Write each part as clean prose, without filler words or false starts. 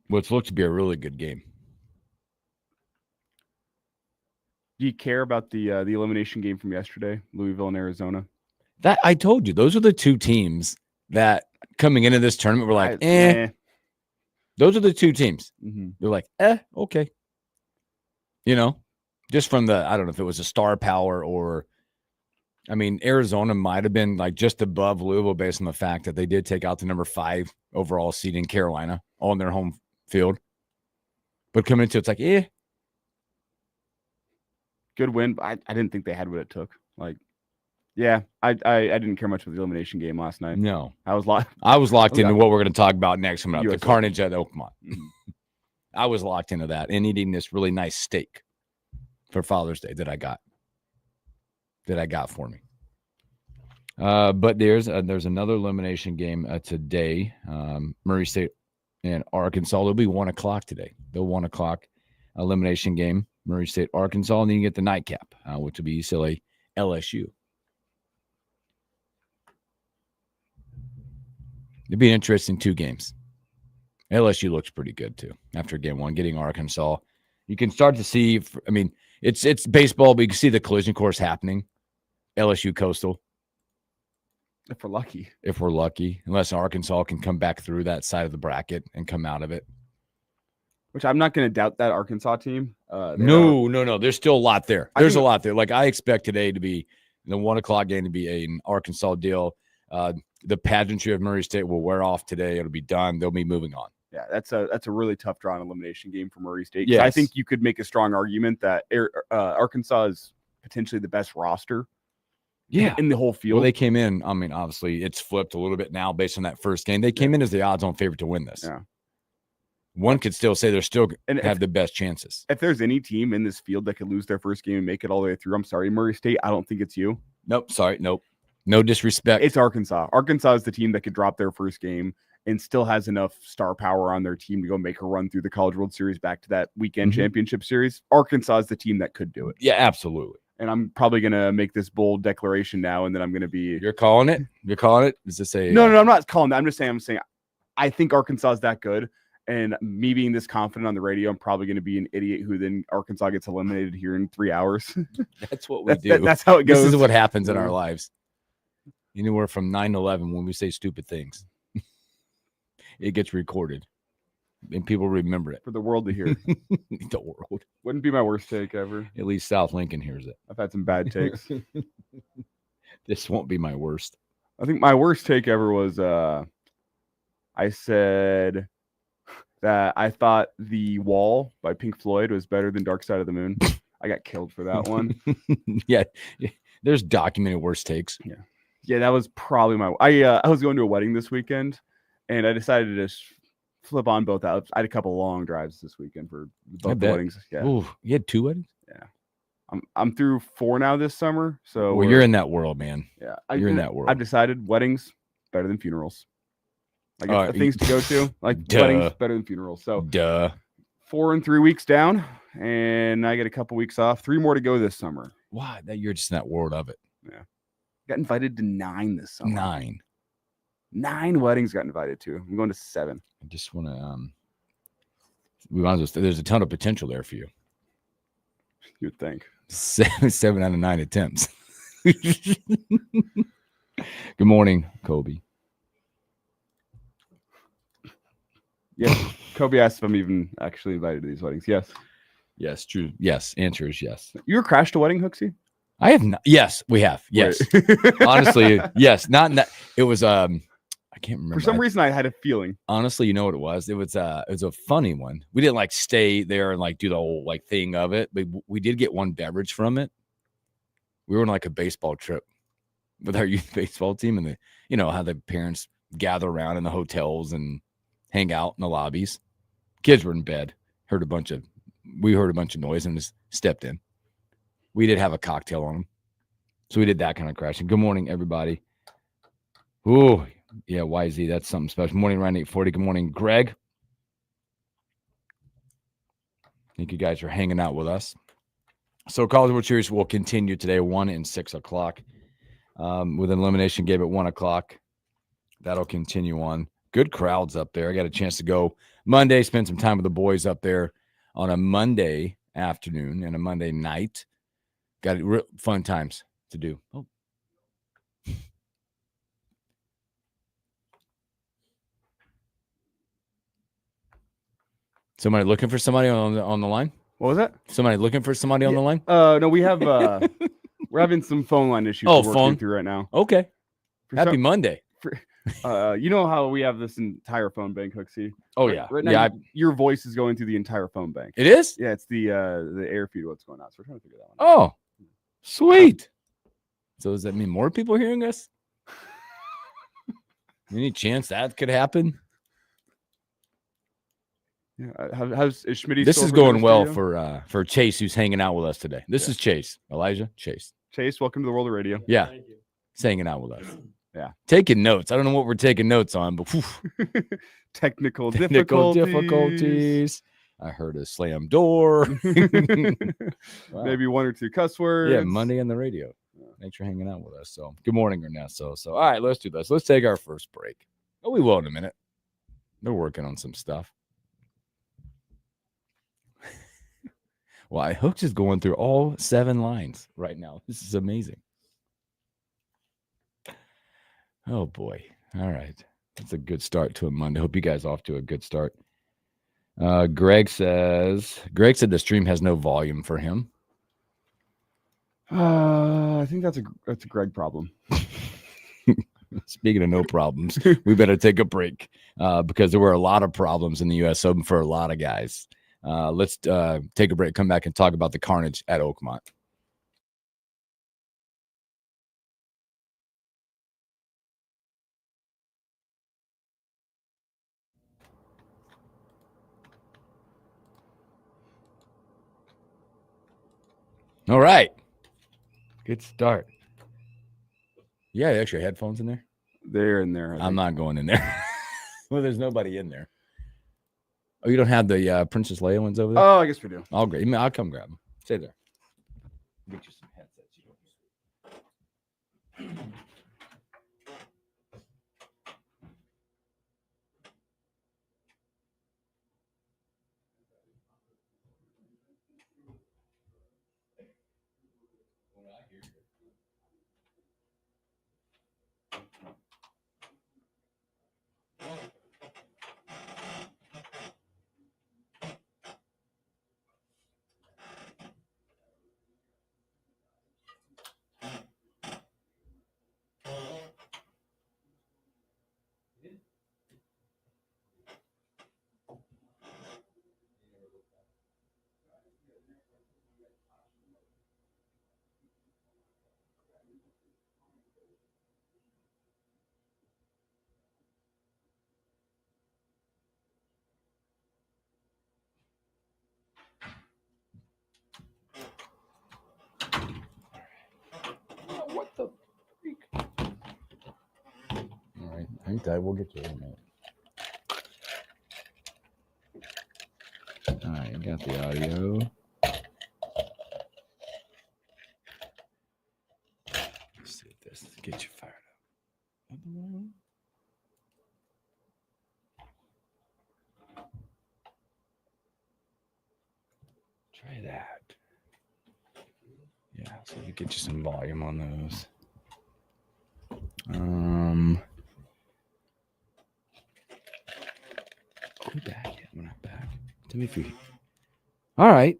What's looked to be a really good game. Do you care about the elimination game from yesterday, Louisville and Arizona? That I told you, those are the two teams that coming into this tournament were like, Those are the two teams. Mm-hmm. They're like, okay. Just from I don't know if it was a star power or, I mean, Arizona might have been like just above Louisville based on the fact that they did take out the number 5 overall seed in Carolina on their home field. But coming into it's like, good win. But I didn't think they had what it took. Like, yeah, I didn't care much with the elimination game last night. No. I was locked into what we're going to talk about next coming up, the carnage at Oakmont. Mm-hmm. I was locked into that and eating this really nice steak for Father's Day that I got for me. But there's another elimination game today. Murray State and Arkansas. It'll be 1 o'clock today. The 1 o'clock elimination game, Murray State, Arkansas, and then you get the nightcap, which will be UCLA, LSU. It'd be an interesting 2 games. LSU looks pretty good too after game 1, getting Arkansas. You can start to see. I mean, it's baseball, but you can see the collision course happening. LSU Coastal. If we're lucky, unless Arkansas can come back through that side of the bracket and come out of it. Which I'm not going to doubt that Arkansas team. No. There's still a lot there. There's a lot there. Like I expect today to be the 1 o'clock game to be an Arkansas deal. The pageantry of Murray State will wear off today. It'll be done. They'll be moving on. Yeah, that's a really tough draw and elimination game for Murray State. Yes. I think you could make a strong argument that Arkansas is potentially the best roster. Yeah, in the whole field. Well, they came in. I mean, obviously, it's flipped a little bit now based on that first game. They came in as the odds-on favorite to win this. Yeah, one could still say they're still have the best chances. If there's any team in this field that could lose their first game and make it all the way through, I'm sorry, Murray State. I don't think it's you. Nope. Sorry. Nope. No disrespect. It's Arkansas. Arkansas is the team that could drop their first game and still has enough star power on their team to go make a run through the College World Series back to that weekend championship series. Arkansas is the team that could do it. Yeah, absolutely. And I'm probably going to make this bold declaration now, and then I'm going to be... You're calling it? You're calling it? Is this a... No, I'm not calling that. I'm saying I think Arkansas is that good. And me being this confident on the radio, I'm probably going to be an idiot who then Arkansas gets eliminated here in 3 hours. That's what we do. That's how it goes. This is what happens in our lives. Anywhere from 9 to 11 when we say stupid things. It gets recorded. And people remember it. For the world to hear. The world. Wouldn't be my worst take ever. At least South Lincoln hears it. I've had some bad takes. This won't be my worst. I think my worst take ever was I said that I thought The Wall by Pink Floyd was better than Dark Side of the Moon. I got killed for that one. Yeah. There's documented worst takes. Yeah, that was probably my... I was going to a wedding this weekend, and I decided to just flip on both out. I had a couple of long drives this weekend for both the weddings. Yeah. Ooh, you had 2 weddings? Yeah. I'm through 4 now this summer. So well, you're in that world, man. Yeah. You're in that world. I've decided weddings better than funerals. Like the things to go to, like weddings better than funerals. So 4 and 3 weeks down, and I get a couple weeks off. 3 more to go this summer. Wow, you're just in that world of it. Yeah. Got invited to 9 this summer. 9 weddings got invited to. I'm going to 7. I just want to we might as well, there's a ton of potential there for you. You'd think. 7 out of 9 attempts. Good morning, Kobe. Yes. Kobe asked if I'm even actually invited to these weddings. Yes. Yes, true. Yes. Answer is yes. You ever crashed a wedding, Hooksy? I have not. Yes, we have. Yes. Honestly, yes. Not in that. It was I can't remember. For some reason I had a feeling. Honestly, you know what it was? It was a funny one. We didn't like stay there and like do the whole like thing of it, but we did get one beverage from it. We were on like a baseball trip with our youth baseball team, and how the parents gather around in the hotels and hang out in the lobbies. Kids were in bed. We heard a bunch of noise and just stepped in. We did have a cocktail on them. So we did that kind of crashing. Good morning, everybody. Ooh, yeah, YZ, that's something special. Morning, Ryan 840. Good morning, Greg. I think you guys are hanging out with us. So College World Series will continue today, 1 and 6 o'clock. With an elimination game at 1 o'clock. That'll continue on. Good crowds up there. I got a chance to go Monday, spend some time with the boys up there on a Monday afternoon and a Monday night. Got fun times to do. Oh. Somebody looking for somebody on the line? What was that? Somebody looking for somebody on the line? No, we have we're having some phone line issues we're working through right now. Okay. Happy Monday. You know how we have this entire phone bank, Hooksy? Oh, yeah. Right now, your voice is going through the entire phone bank. It is? Yeah, it's the air feed, what's going on. So we're trying to figure that one out. Oh, sweet. So does that mean more people hearing us? Any chance that could happen? Yeah. How's Schmitty? This is going well for Chase, who's hanging out with us today. This is Chase. Elijah, Chase. Chase, welcome to the world of radio. Yeah. He's hanging out with us. Yeah. Taking notes. I don't know what we're taking notes on, but technical difficulties. I heard a slam door. Wow. Maybe one or two cuss words. Yeah, Monday on the radio. Thanks for hanging out with us. So good morning, Ernesto. So all right, let's do this. Let's take our first break. Oh, we will in a minute. They're working on some stuff. Why? Hooks is going through all 7 lines right now. This is amazing. Oh, boy. All right. That's a good start to a Monday. Hope you guys off to a good start. Greg said the stream has no volume for him. I think that's a Greg problem. Speaking of no problems, we better take a break because there were a lot of problems in the U.S. Open for a lot of guys. Let's take a break, come back and talk about the carnage at Oakmont. All right. Good start. Yeah, actually headphones in there? They're in there. I'm not going in there. Well, there's nobody in there. Oh, you don't have the Princess Leia ones over there? Oh, I guess we do. I'll come grab them. Stay there. Get you some headsets. What the freak? All right. Hang tight. We'll get you in a minute. All right. Got the audio. Let's see this. Get you fired up. Try that. Yeah, so we get you some volume on those. Are we back yet? We're not back. Tell me if you. All right.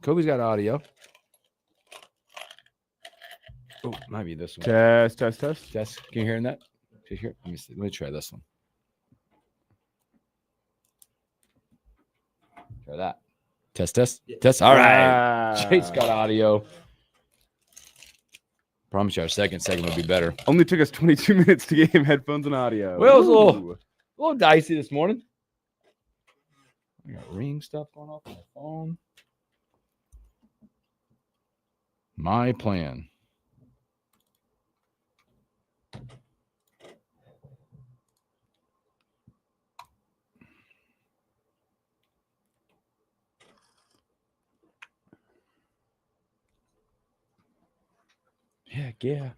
Kobe's got audio. Oh, might be this one. Test. Can you hear that? Can you hear? Let me see. Let me try this one. Try that. Test. Yeah. Test. All right. Chase got audio. Promise you our second segment will be better. Only took us 22 minutes to get him headphones and audio. Well, it was a little dicey this morning. I got ring stuff going off my phone. My plan. Heck yeah.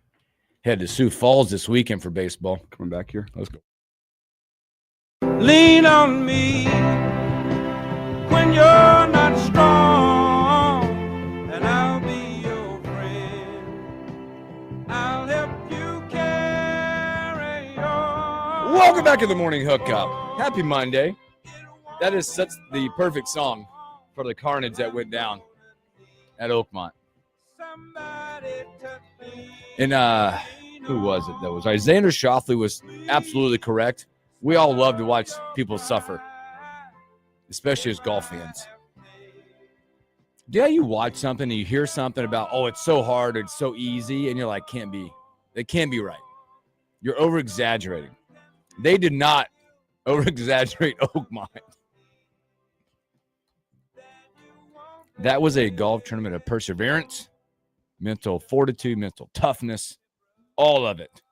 Head to Sioux Falls this weekend for baseball. Coming back here. Let's go. Lean on me when you're not strong, and I'll be your friend. I'll help you carry on. Welcome back to the morning hookup. Happy Monday. That is such the perfect song for the carnage that went down at Oakmont. And who was it that was right? Xander Schauffele was absolutely correct. We all love to watch people suffer, especially as golf fans. You watch something and you hear something about, oh, it's so hard, it's so easy, and you're like, can't be. They can't be right. You're over-exaggerating. They did not over-exaggerate Oakmont. That was a golf tournament of perseverance, mental fortitude, mental toughness, all of it.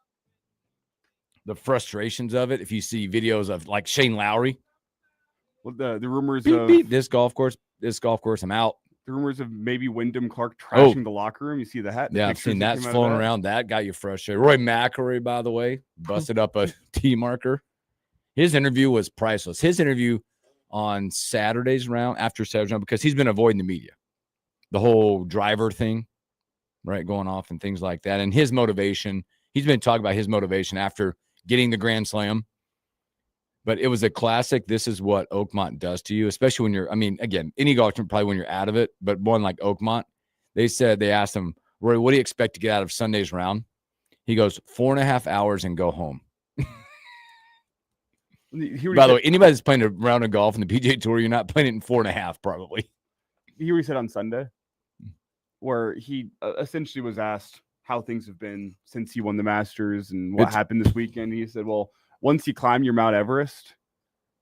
The frustrations of it. If you see videos of like Shane Lowry. Well, the rumors beep, of beep, this golf course, I'm out. The rumors of maybe Wyndham Clark trashing the locker room. You see the hat? Yeah, I've seen that flown around. That got you frustrated. Roy McIlroy, by the way, busted up a tee marker. His interview was priceless. His interview on Saturday's round, after Saturday's round, because he's been avoiding the media. The whole driver thing, right, going off and things like that. And his motivation, he's been talking about his motivation after getting the Grand Slam. But it was a classic. This is what Oakmont does to you, especially when you're, again, any golf tournament, probably when you're out of it, but one like Oakmont, they asked him, Roy, what do you expect to get out of Sunday's round? He goes, 4.5 hours and go home. By the way, anybody that's playing a round of golf in the PGA Tour, you're not playing it in 4.5, probably. You hear what he said on Sunday, where he essentially was asked how things have been since he won the Masters and what happened this weekend. He said, well, once you climb your Mount Everest,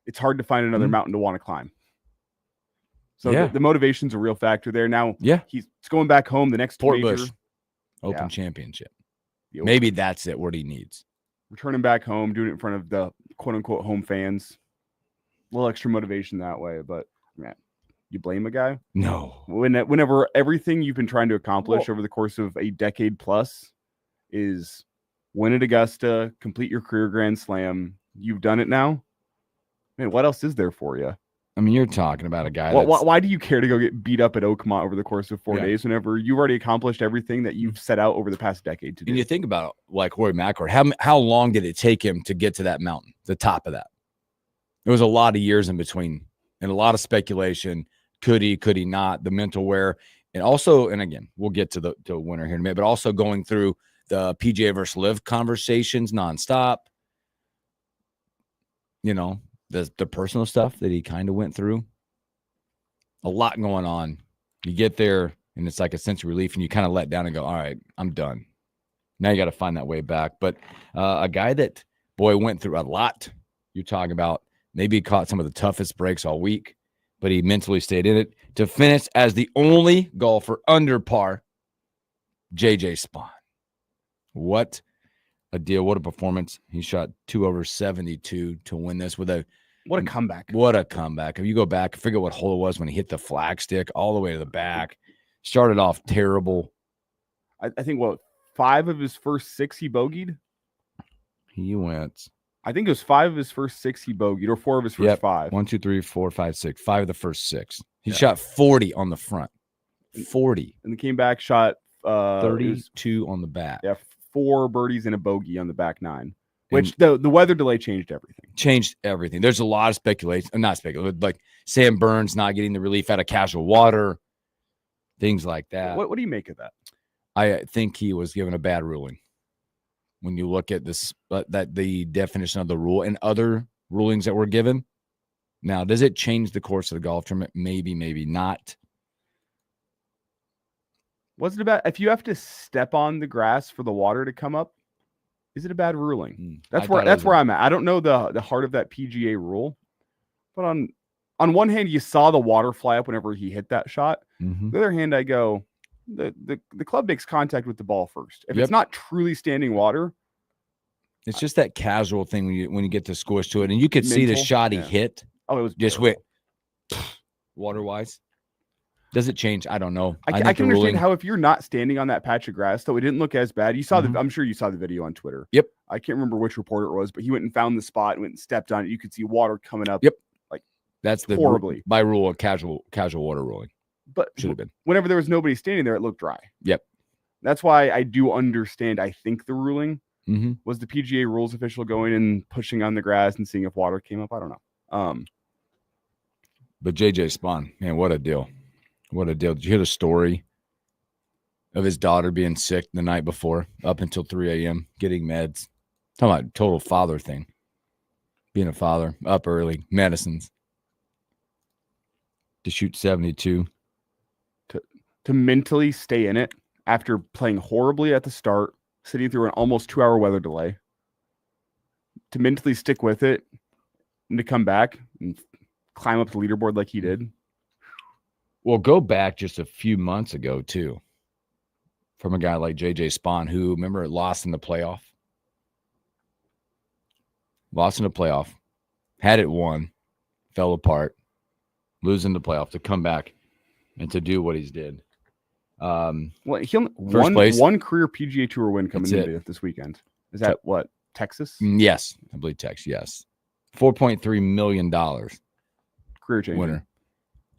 it's hard to find another mountain to want to climb. So the motivation's a real factor there. Now, he's going back home the next Port major. Bush Open Championship. Maybe that's it, what he needs. Returning back home, doing it in front of the quote-unquote home fans. A little extra motivation that way, but man, you blame a guy? No. Whenever everything you've been trying to accomplish over the course of a decade plus is win at Augusta, complete your career Grand Slam, you've done it now. Man, what else is there for you? You're talking about a guy. Why do you care to go get beat up at Oakmont over the course of 4 days whenever you've already accomplished everything that you've set out over the past decade to do? And you think about like Roy McIlroy, how long did it take him to get to that mountain, the top of that? There was a lot of years in between and a lot of speculation. Could he not? The mental wear. And also, and again, we'll get to the winner here in a minute, but also going through the PGA versus Live conversations nonstop. The personal stuff that he kind of went through. A lot going on. You get there, and it's like a sense of relief, and you kind of let down and go, all right, I'm done. Now you got to find that way back. But a guy that, boy, went through a lot. You're talking about maybe he caught some of the toughest breaks all week, but he mentally stayed in it to finish as the only golfer under par, JJ Spaun. What a deal. What a performance. He shot 2 over 72 to win this with a what a comeback. What a comeback. If you go back, figure what hole it was when he hit the flag stick all the way to the back. Started off terrible. I think 5 of his first 6 he bogeyed? He went. I think it was 5 of his first 6 he bogeyed, or 4 of his first 5. 1, 2, 3, 4, 5, 6. 5 of the first 6. He shot 40 on the front. 40. And he came back, shot 32 on the back. Yeah, 4 birdies and a bogey on the back 9. Which the weather delay changed everything. There's a lot of speculation. Not speculation, like Sam Burns not getting the relief out of casual water, things like that. What do you make of that? I think he was given a bad ruling. When you look at this, that the definition of the rule and other rulings that were given. Now, does it change the course of the golf tournament? Maybe, maybe not. Was it about if you have to step on the grass for the water to come up? Is it a bad ruling? That's where I'm at. I don't know the heart of that PGA rule, but on one hand, you saw the water fly up whenever he hit that shot. Mm-hmm. The other hand, I go, the club makes contact with the ball first. If it's not truly standing water, it's just that casual thing when you get to squish to it, and you could see the shot he hit. Oh, it was just went water wise. Does it change? I don't know. I can understand how if you're not standing on that patch of grass, though, it didn't look as bad. You saw I'm sure you saw the video on Twitter. Yep. I can't remember which reporter it was, but he went and found the spot and went and stepped on it. You could see water coming up. Yep. Like that's the horribly by rule of casual water ruling. But should have been. Whenever there was nobody standing there, it looked dry. Yep. That's why I do understand. I think the ruling was the PGA rules official going and pushing on the grass and seeing if water came up. I don't know. But JJ Spawn, man, what a deal. What a deal. Did you hear the story of his daughter being sick the night before, up until 3 a.m., getting meds? Talking about total father thing. Being a father, up early, medicines. To shoot 72. To mentally stay in it after playing horribly at the start, sitting through an almost 2-hour weather delay. To mentally stick with it and to come back and climb up the leaderboard like he did. Well, go back just a few months ago, too, from a guy like JJ Spawn, who, remember, lost in the playoff? Lost in the playoff. Had it won. Fell apart. Losing the playoff to come back and to do what he's did. Well, one career PGA Tour win coming into this weekend. Is that what? Texas? Yes. I believe Texas, yes. $4.3 million. Career changing. Winner.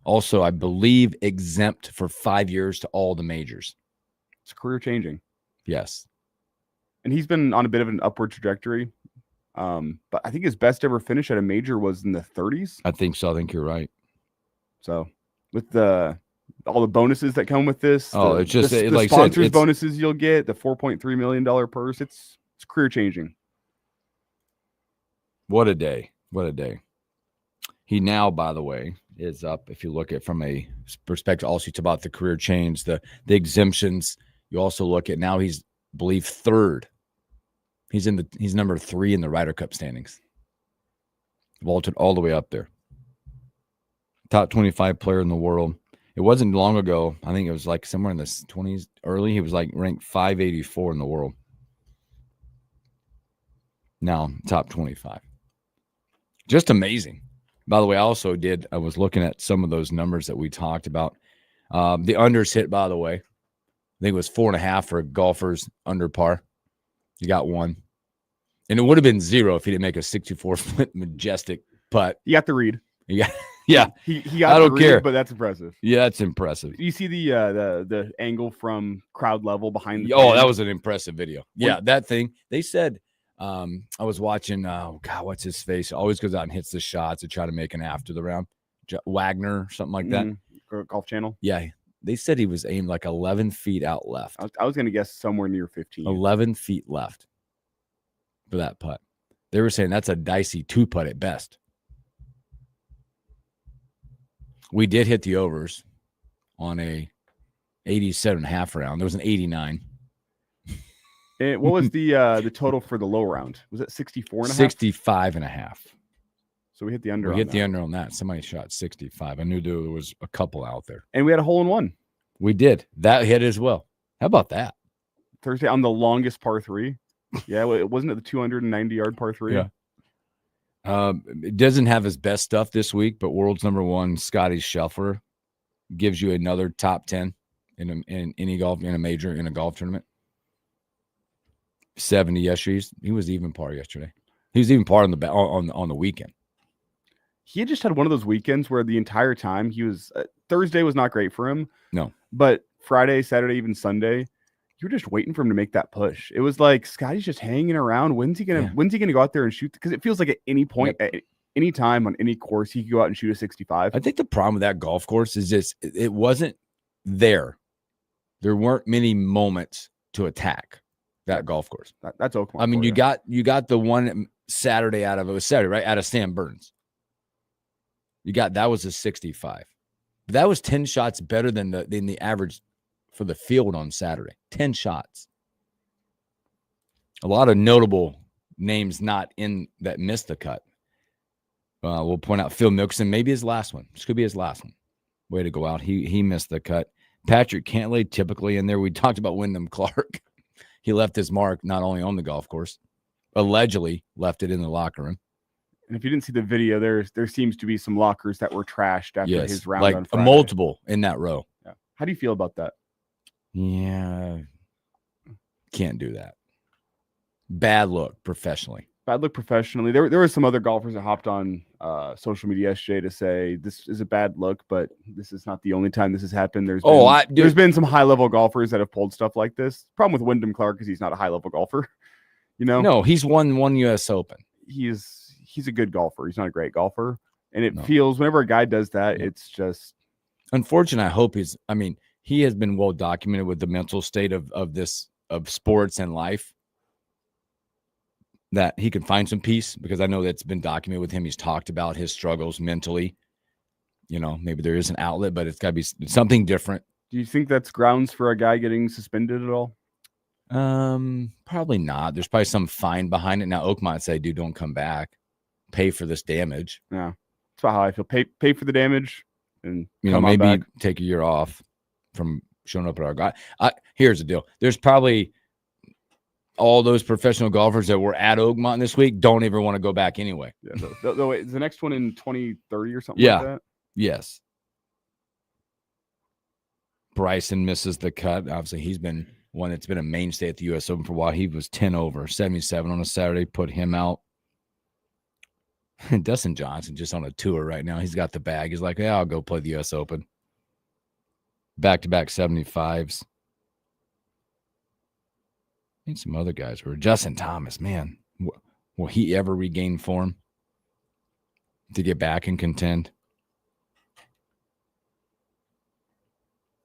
Also, I believe exempt for 5 years to all the majors. It's career changing. Yes. And he's been on a bit of an upward trajectory. But I think his best ever finish at a major was in the 30s. I think so. I think you're right. So with all the bonuses that come with this, it's just the like sponsors bonuses you'll get, the $4.3 million purse, it's career changing. What a day. What a day. He now, by the way, is up. If you look at from a perspective, also it's about the career change, the exemptions. You also look at now he's, I believe, third. He's number 3 in the Ryder Cup standings. Vaulted all the way up there. Top 25 player in the world. It wasn't long ago. I think it was like somewhere in the 20s early. He was like ranked 584 in the world. Now top 25. Just amazing. By the way, I was looking at some of those numbers that we talked about. The unders hit, by the way. I think it was 4.5 for golfers under par. You got 1. And it would have been 0 if he didn't make a 64-foot majestic putt. You got the read. Yeah. He got I don't care, but that's impressive. Yeah, that's impressive. You see the angle from crowd level behind the fan? That was an impressive video. Yeah, that thing. They said I was watching what's his face? Always goes out and hits the shots to try to make an after the round. Wagner, something like that. Golf Channel. Yeah. They said he was aimed like 11 feet out left. I was going to guess somewhere near 15. 11 feet left for that putt. They were saying that's a dicey 2-putt at best. We did hit the overs on a 87.5 round. There was an 89. What was the total for the low round? Was it 64.5? 65.5. So we hit the under. We hit the under on that. Somebody shot 65. I knew there was a couple out there. And we had a hole in one. We did. That hit as well. How about that? Thursday on the longest par 3. Yeah, it wasn't at the 290-yard par 3. Yeah. It doesn't have his best stuff this week, but world's number 1, Scotty Scheffler, gives you another top 10 in any golf, in a major, in a golf tournament. 70 yesterday. He was even par yesterday. He was even par on the weekend. He just had one of those weekends where the entire time he was Thursday was not great for him. No, but Friday, Saturday, even Sunday, you were just waiting for him to make that push. It was like Scotty's just hanging around. When's he gonna go out there and shoot? Because it feels like at any point, at any time on any course, he could go out and shoot a 65. I think the problem with that golf course is just it wasn't there. There weren't many moments to attack that golf course. That's Oakmont. I mean, you got the one Saturday out of it was Saturday, right? Out of Sam Burns. That was a 65. But that was 10 shots better than the average for the field on Saturday. 10 shots. A lot of notable names not in that missed the cut. We'll point out Phil Mickelson, maybe his last one. This could be his last one. Way to go out. He missed the cut. Patrick Cantlay typically in there. We talked about Wyndham Clark. He left his mark not only on the golf course, allegedly left it in the locker room. And if you didn't see the video, there seems to be some lockers that were trashed after his round on Friday. Multiple in that row. How do you feel about that? Yeah. Can't do that. Bad look professionally. Bad look professionally. There were some other golfers that hopped on social media yesterday to say this is a bad look, but this is not the only time this has happened. There's been some high level golfers that have pulled stuff like this. Problem with Wyndham Clark is he's not a high level golfer. No, he's won one U.S. Open. He's a good golfer. He's not a great golfer, and it feels whenever a guy does that, it's just unfortunate. I hope he has been well documented with the mental state of sports and life. That he can find some peace, because I know that's been documented with him. He's talked about his struggles mentally. Maybe there is an outlet, but it's got to be something different. Do you think that's grounds for a guy getting suspended at all? Probably not. There's probably some fine behind it. Now, Oak might say, dude, don't come back. Pay for this damage. Yeah. That's about how I feel. Pay for the damage and maybe take a year off from showing up at our guy. Here's the deal. There's probably all those professional golfers that were at Oakmont this week don't ever want to go back anyway. Yeah. Wait, is the next one in 2030 or something like that? Yes. Bryson misses the cut. Obviously, he's been one that's been a mainstay at the U.S. Open for a while. He was 10 over, 77 on a Saturday, put him out. Dustin Johnson just on a tour right now. He's got the bag. He's like, yeah, I'll go play the U.S. Open. Back-to-back 75s. I think some other guys were. Justin Thomas, man. Will he ever regain form to get back and contend?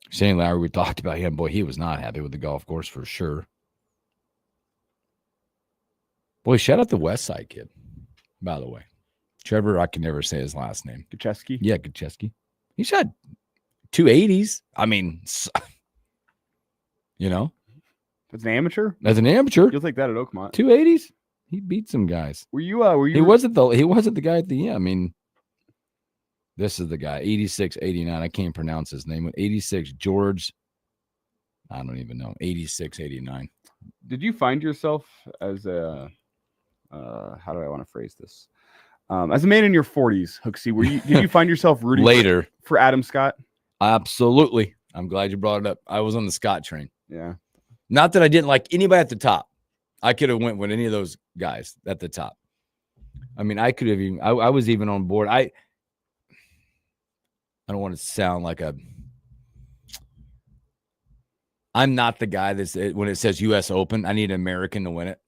Shane Lowry, we talked about him. Boy, he was not happy with the golf course for sure. Boy, shout out the West Side kid, by the way. Trevor, I can never say his last name. Gacheski? Yeah, Gacheski. He shot 280s. I mean, As an amateur? As an amateur. You'll take that at Oakmont. 280s? He beat some guys. Were you He wasn't the guy at the end. I mean, this is the guy. 86, 89. I can't pronounce his name. 86, George. I don't even know. 86, 89. Did you find yourself as a how do I want to phrase this? As a man in your 40s, Hooksy, did you find yourself rooting later for Adam Scott? Absolutely. I'm glad you brought it up. I was on the Scott train. Yeah. Not that I didn't like anybody at the top. I could have went with any of those guys at the top. I mean, I could have even. I was even on board. I don't want to sound like I'm not the guy that's when it says U.S. Open. I need an American to win it.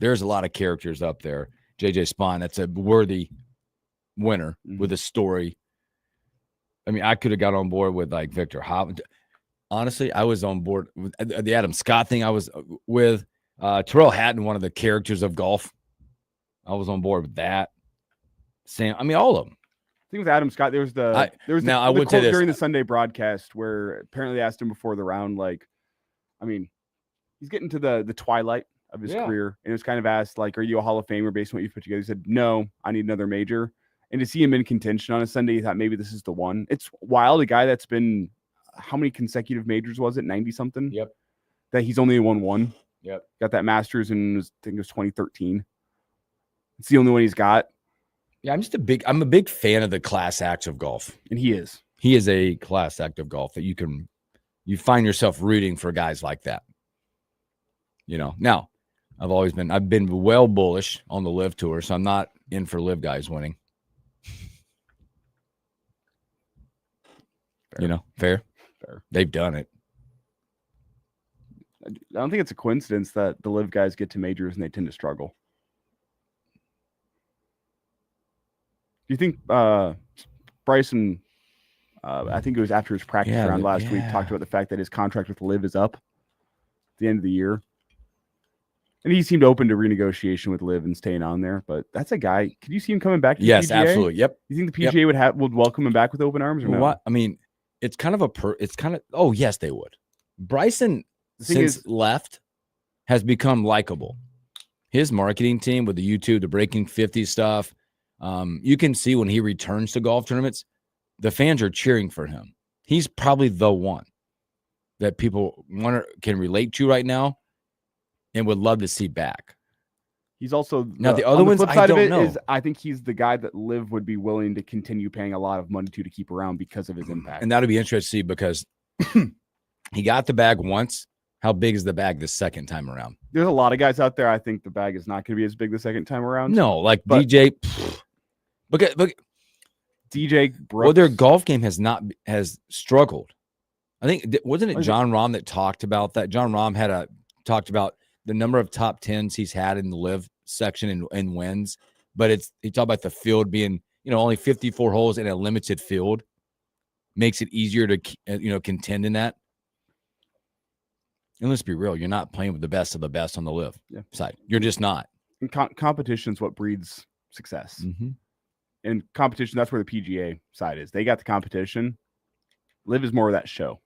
There's a lot of characters up there. JJ Spawn, that's a worthy winner with a story. I mean, I could have got on board with like Victor Hobb. Honestly, I was on board with the Adam Scott thing. I was with Terrell Hatton, one of the characters of golf. I was on board with that. Sam, I mean, all of them. I think with Adam Scott, there was the quote during the Sunday broadcast where apparently they asked him before the round, like, I mean, he's getting to the twilight of his career, and it was kind of asked, like, are you a Hall of Famer based on what you've put together? He said, no, I need another major. And to see him in contention on a Sunday, he thought maybe this is the one. It's wild. A guy that's been how many consecutive majors was it? 90 something. Yep. That he's only won one. Yep. Got that Masters in I think it was 2013. It's the only one he's got. Yeah, I'm a big fan of the class acts of golf. And he is. He is a class act of golf that you find yourself rooting for guys like that. Now I've been well bullish on the Live Tour, so I'm not in for Live guys winning. Fair. Fair. They've done it. I don't think it's a coincidence that the Live guys get to majors and they tend to struggle. Do you think Bryson, I think it was after his practice round last week, talked about the fact that his contract with Live is up at the end of the year? And he seemed open to renegotiation with Live and staying on there. But that's a guy. Could you see him coming back to the PGA? Absolutely. Yep. You think the PGA would welcome him back with open arms or no? What? I mean, it's kind of oh, yes, they would. Bryson, since left, has become likable. His marketing team with the YouTube, the Breaking 50 stuff, you can see when he returns to golf tournaments, the fans are cheering for him. He's probably the one that people can relate to right now and would love to see back. He's also now the other ones. I don't know. I think he's the guy that Liv would be willing to continue paying a lot of money to keep around because of his impact. And that'll be interesting to see because He got the bag once. How big is the bag the second time around? There's a lot of guys out there. I think the bag is not going to be as big the second time around. No, like DJ. Look at DJ Brooks. Well, their golf game has struggled. I think wasn't it John Rahm that talked about that? John Rahm talked about the number of top 10s he's had in the live section and wins, but he talked about the field being only 54 holes in a limited field makes it easier to contend in that. And let's be real, you're not playing with the best of the best on the live side. You're just not. And competition is what breeds success. Mm-hmm. And competition, that's where the PGA side is. They got the competition. Live is more of that show.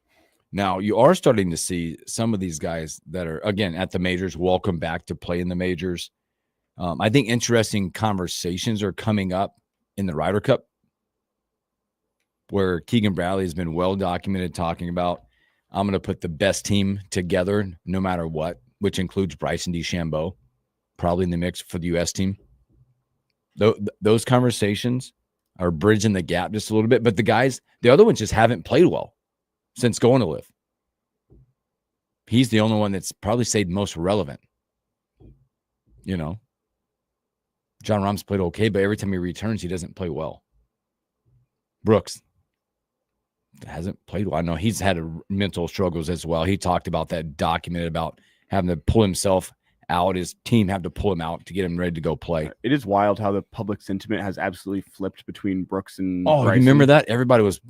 Now, you are starting to see some of these guys that are, again, at the majors, welcome back to play in the majors. I think interesting conversations are coming up in the Ryder Cup, where Keegan Bradley has been well documented talking about, I'm going to put the best team together no matter what, which includes Bryson DeChambeau, probably in the mix for the U.S. team. Those conversations are bridging the gap just a little bit, but the other ones just haven't played well since going to live. He's the only one that's probably stayed most relevant. John Rahm's played okay, but every time he returns, he doesn't play well. Brooks hasn't played well. I know he's had mental struggles as well. He talked about that, documented about having to pull himself out. His team had to pull him out to get him ready to go play. It is wild how the public sentiment has absolutely flipped between Brooks and Bryson. You remember that? Everybody was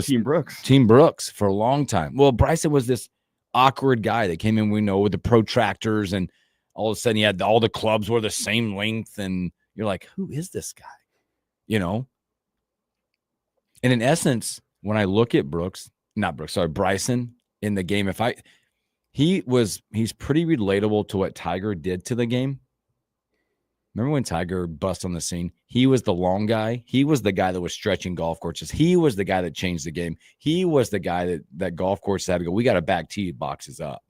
Team Brooks. Team Brooks for a long time. Well, Bryson was this awkward guy that came in, with the protractors, and all of a sudden he had all the clubs were the same length, and you're like, who is this guy? And in essence, when I look at Bryson in the game, he's pretty relatable to what Tiger did to the game. Remember when Tiger bust on the scene? He was the long guy. He was the guy that was stretching golf courses. He was the guy that changed the game. He was the guy that golf courses had to go, we got to back tee boxes up.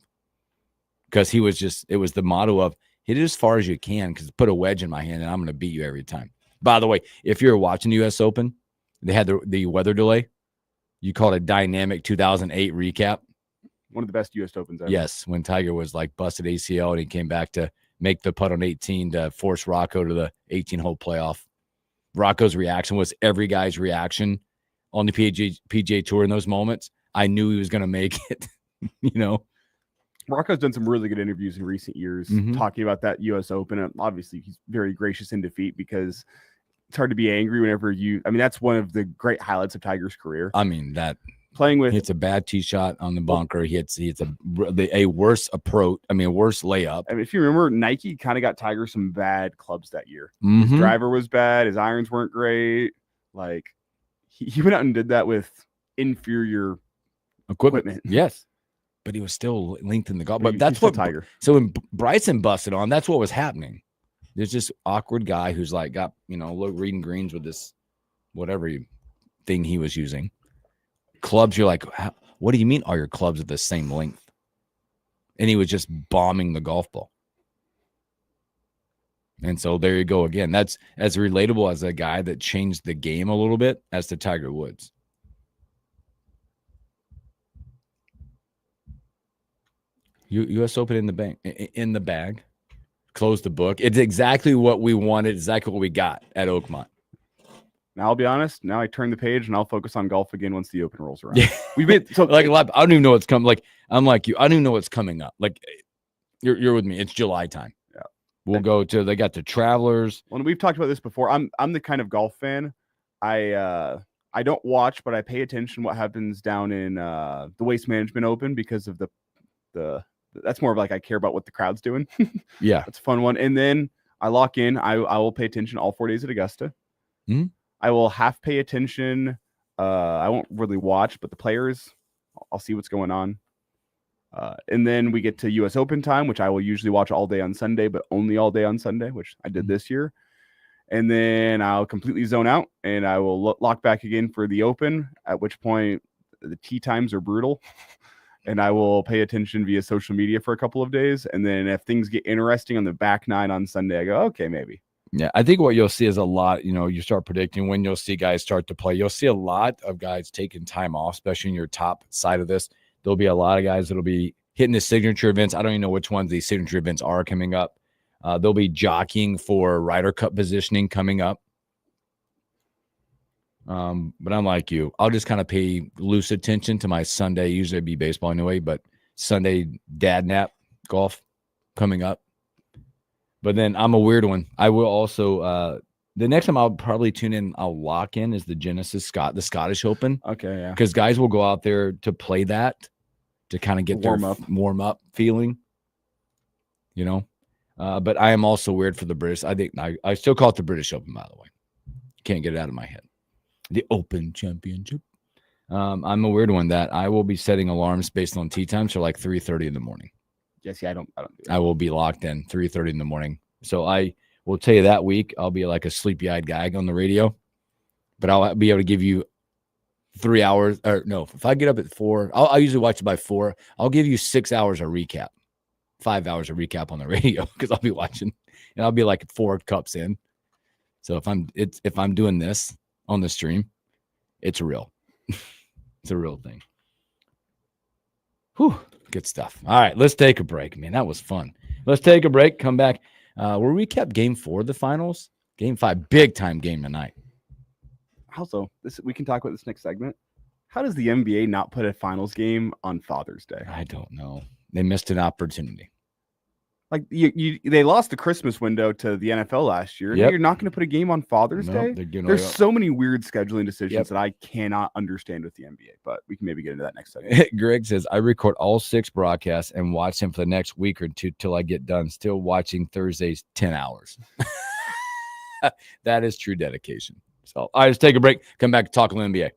Because it was the motto of hit it as far as you can, because put a wedge in my hand and I'm going to beat you every time. By the way, if you're watching the U.S. Open, they had the weather delay. You called a dynamic 2008 recap. One of the best U.S. Opens ever. Yes, when Tiger was busted ACL and he came back to make the putt on 18 to force Rocco to the 18-hole playoff. Rocco's reaction was every guy's reaction on the PGA Tour in those moments. I knew he was going to make it, Rocco's done some really good interviews in recent years talking about that U.S. Open. And obviously, he's very gracious in defeat because it's hard to be angry whenever that's one of the great highlights of Tiger's career. Playing with, he hits a bad tee shot on the bunker. He hits a worse approach. A worse layup. If you remember, Nike kind of got Tiger some bad clubs that year. His driver was bad. His irons weren't great. He went out and did that with inferior equipment. Yes, but he was still lengthening the golf. But that's what Tiger. So when Bryson busted on, that's what was happening. There's this awkward guy who's got reading greens with this whatever thing he was using. Clubs, you're like, what do you mean all your clubs are the same length? And he was just bombing the golf ball. And so there you go again. That's as relatable as a guy that changed the game a little bit as to Tiger Woods. U.S. Open in the bag. Close the book. It's exactly what we wanted, exactly what we got at Oakmont. Now I'll be honest. Now I turn the page and I'll focus on golf again once the Open rolls around. Yeah. We've been a lot. I don't even know what's coming. I'm like you. I don't even know what's coming up. You're with me. It's July time. Yeah. We'll go to. They got the Travelers. Well, we've talked about this before. I'm the kind of golf fan. I don't watch, but I pay attention what happens down in the Waste Management Open because of the. That's more of I care about what the crowd's doing. Yeah, it's a fun one. And then I lock in. I will pay attention all 4 days at Augusta. Mm-hmm. I will half pay attention. I won't really watch, but the players, I'll see what's going on. And then we get to U.S. Open time, which I will usually watch all day on Sunday, but only all day on Sunday, which I did this year. And then I'll completely zone out, and I will lock back again for the Open, at which point the tee times are brutal. And I will pay attention via social media for a couple of days. And then if things get interesting on the back nine on Sunday, I go, okay, maybe. Yeah, I think what you'll see is a lot, you start predicting when you'll see guys start to play. You'll see a lot of guys taking time off, especially in your top side of this. There'll be a lot of guys that'll be hitting the signature events. I don't even know which ones these signature events are coming up. They'll be jockeying for Ryder Cup positioning coming up. But I'm like you. I'll just kind of pay loose attention to my Sunday. Usually it'd be baseball anyway, but Sunday dad nap golf coming up. But then I'm a weird one. I will also the next time I'll probably tune in, I'll lock in is the Genesis the Scottish Open. Okay, yeah. Because guys will go out there to play that to kind of get their warm up feeling. You know? But I am also weird for the British. I think I still call it the British Open, by the way. Can't get it out of my head. The Open Championship. I'm a weird one that I will be setting alarms based on tee times for like 3:30 in the morning. Yes, yeah, I don't do that. I will be locked in 3:30 in the morning. So I will tell you that week I'll be like a sleepy-eyed guy on the radio, but I'll be able to give you 3 hours. Or no, if I get up at 4, I'll usually watch it by 4. I'll give you 6 hours of recap, 5 hours of recap on the radio because I'll be watching, and I'll be like 4 cups in. So if I'm doing this on the stream, it's real. It's a real thing. Whew, good stuff. All right, let's take a break. Man, that was fun. Let's take a break, come back. We'll recap game 4 of the finals. Game 5, big time game tonight. Also, we can talk about this next segment. How does the NBA not put a finals game on Father's Day? I don't know. They missed an opportunity. Like they lost the Christmas window to the NFL last year. Yep. You're not going to put a game on Father's Day? There's so many weird scheduling decisions that I cannot understand with the NBA, but we can maybe get into that next segment. Greg says, I record all 6 broadcasts and watch them for the next week or 2 till I get done. Still watching Thursdays 10 hours. That is true dedication. So, all right, let's take a break. Come back and talk a little NBA.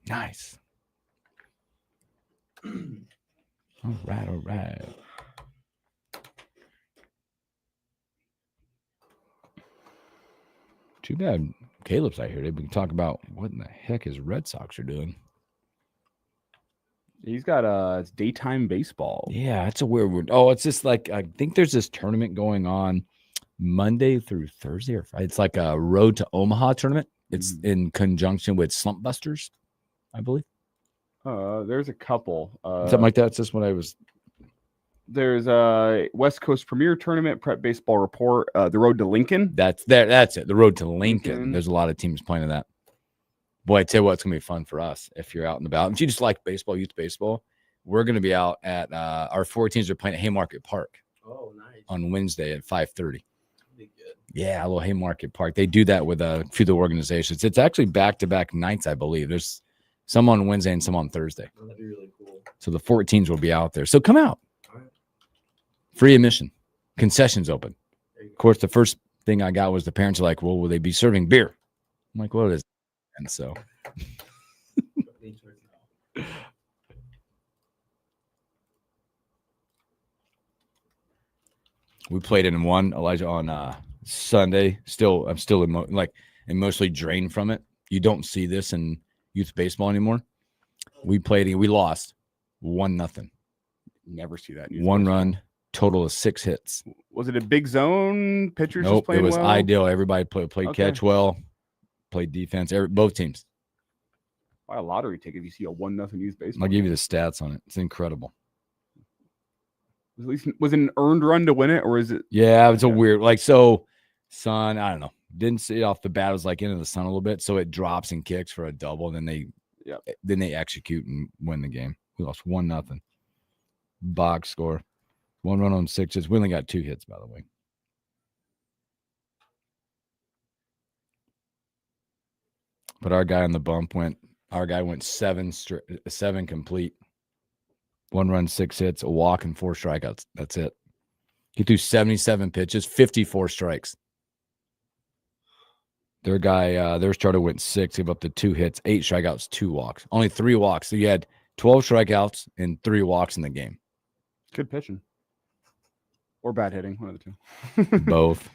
Nice. All right. Too bad Caleb's out here. We can talk about what in the heck his Red Sox are doing. He's got it's daytime baseball. Yeah, it's a weird one. Oh, it's just like I think there's this tournament going on Monday through Thursday or Friday. It's like a Road to Omaha tournament. It's in conjunction with Slump Busters, I believe. There's a couple. Something like that. It's just what I was. There's a West Coast Premier Tournament, Prep Baseball Report, the Road to Lincoln. That's it. The Road to Lincoln. There's a lot of teams playing in that. Boy, I tell you what, it's going to be fun for us if you're out and about. If you just like baseball, youth baseball, we're going to be out at our 4 teams are playing at Haymarket Park. Oh, nice. On Wednesday at 5:30. Yeah, a little Haymarket Park. They do that with a few of the organizations. It's actually back-to-back nights, I believe. There's some on Wednesday and some on Thursday. Oh, that'd be really cool. So the 14s will be out there. So come out. Right. Free admission. Concessions open. Of course, the first thing I got was the parents are like, well, will they be serving beer? I'm like, what is it? And so. We played in one, Elijah, on Sunday. I'm still emotionally drained from it. You don't see this in youth baseball anymore. We played and we lost 1-0. Never see that. 1 run, total of 6 hits. Was it a big zone? Pitchers nope, just playing it was well? ideal. Everybody played catch well, played defense. Both teams. Buy a lottery ticket if you see a 1-0 youth baseball. I'll give you the stats on it. It's incredible. Was it an earned run to win it, or is it? Yeah, it was a weird, Sun, I don't know. Didn't see it off the bat. It was like into the sun a little bit. So it drops and kicks for a double. Then they execute and win the game. We lost 1-0. Box score. 1 run on 6 hits. We only got 2 hits, by the way. But our guy on the bump went 7 complete. 1 run, 6 hits, a walk, and 4 strikeouts. That's it. He threw 77 pitches, 54 strikes. Their guy, their starter went 6, gave up the 2 hits, 8 strikeouts, 2 walks. Only 3 walks. So you had 12 strikeouts and 3 walks in the game. Good pitching. Or bad hitting, one of the 2. Both.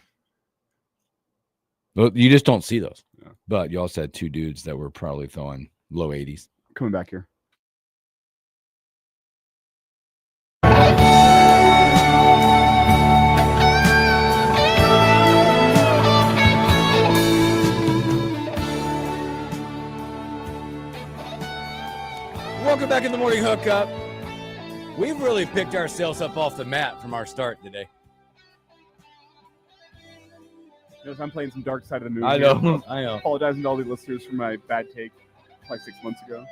Well, you just don't see those. Yeah. But you also had 2 dudes that were probably throwing low 80s. coming back here. Welcome back in the morning hookup. We've really picked ourselves up off the mat from our start today. Notice I'm playing some Dark Side of the Moon. I know. I know. Apologizing to all the listeners for my bad take probably 6 months ago.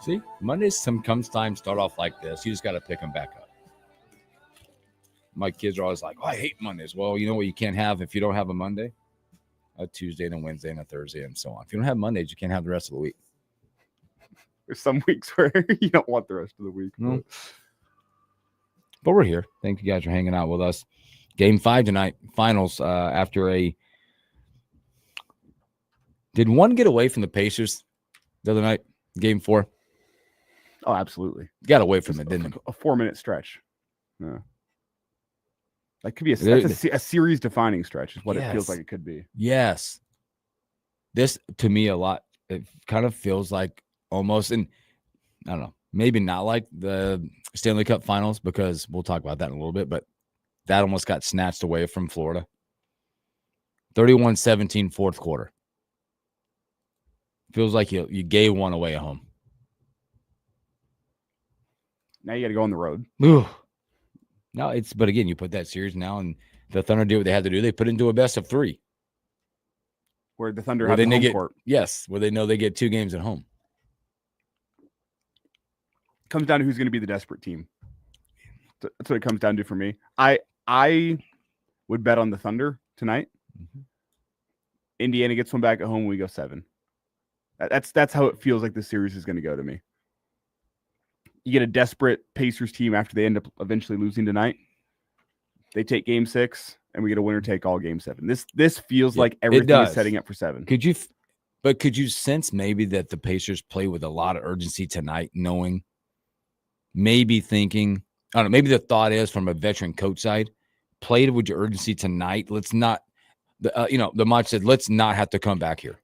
See, Mondays sometimes start off like this. You just got to pick them back up. My kids are always like, "Oh, I hate Mondays." Well, you know what you can't have if you don't have a Monday? A Tuesday and a Wednesday and a Thursday and so on. If you don't have Mondays, you can't have the rest of the week. There's some weeks where you don't want the rest of the week. No. But we're here. Thank you guys for hanging out with us. Game 5 tonight, finals after a... Did one get away from the Pacers the other night? Game 4? Oh, absolutely. Got away from it, didn't it? A 4-minute stretch. Yeah. That could be a series-defining stretch is what it feels like it could be. Yes. This, to me, a lot, it kind of feels like almost, and I don't know, maybe not like the Stanley Cup Finals because we'll talk about that in a little bit, but that almost got snatched away from Florida. 31-17 fourth quarter. Feels like you gave one away at home. Now you got to go on the road. Ooh. No, but again, you put that series now, and the Thunder do what they had to do. They put it into a best of 3. Where the Thunder have the home court. Yes, where they know they get 2 games at home. Comes down to who's going to be the desperate team. That's what it comes down to for me. I would bet on the Thunder tonight. Mm-hmm. Indiana gets one back at home. We go 7. That's how it feels like the series is going to go to me. You get a desperate Pacers team after they end up eventually losing tonight. They take game 6, and we get a winner take all game 7. This feels like everything is setting up for 7. Could you sense maybe that the Pacers play with a lot of urgency tonight, knowing, maybe thinking, I don't know, maybe the thought is from a veteran coach side, play with your urgency tonight. Let's not, the match said, let's not have to come back here.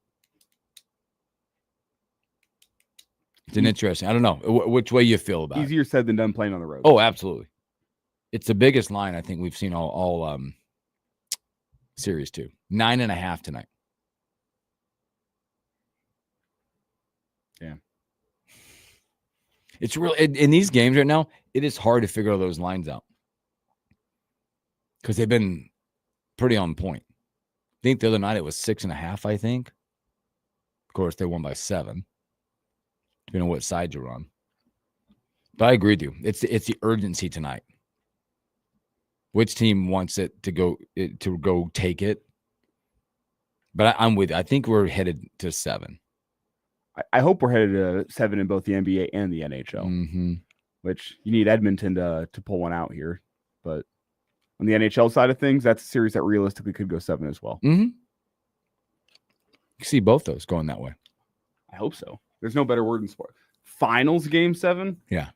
It's an interesting. I don't know which way you feel about it. Easier said than done playing on the road. Oh, absolutely. It's the biggest line I think we've seen all series 2. 9.5 tonight. Yeah. It's really in these games right now, it is hard to figure all those lines out. Because they've been pretty on point. I think the other night it was 6.5, I think. Of course, they won by 7. Depending on what side you're on. But I agree with you. It's the urgency tonight. Which team wants it to go take it? But I'm with you. I think we're headed to 7. I hope we're headed to 7 in both the NBA and the NHL. Mm-hmm. Which you need Edmonton to pull one out here. But on the NHL side of things, that's a series that realistically could go 7 as well. Mm-hmm. You see both those going that way. I hope so. There's no better word in sport. Finals game 7? Yeah.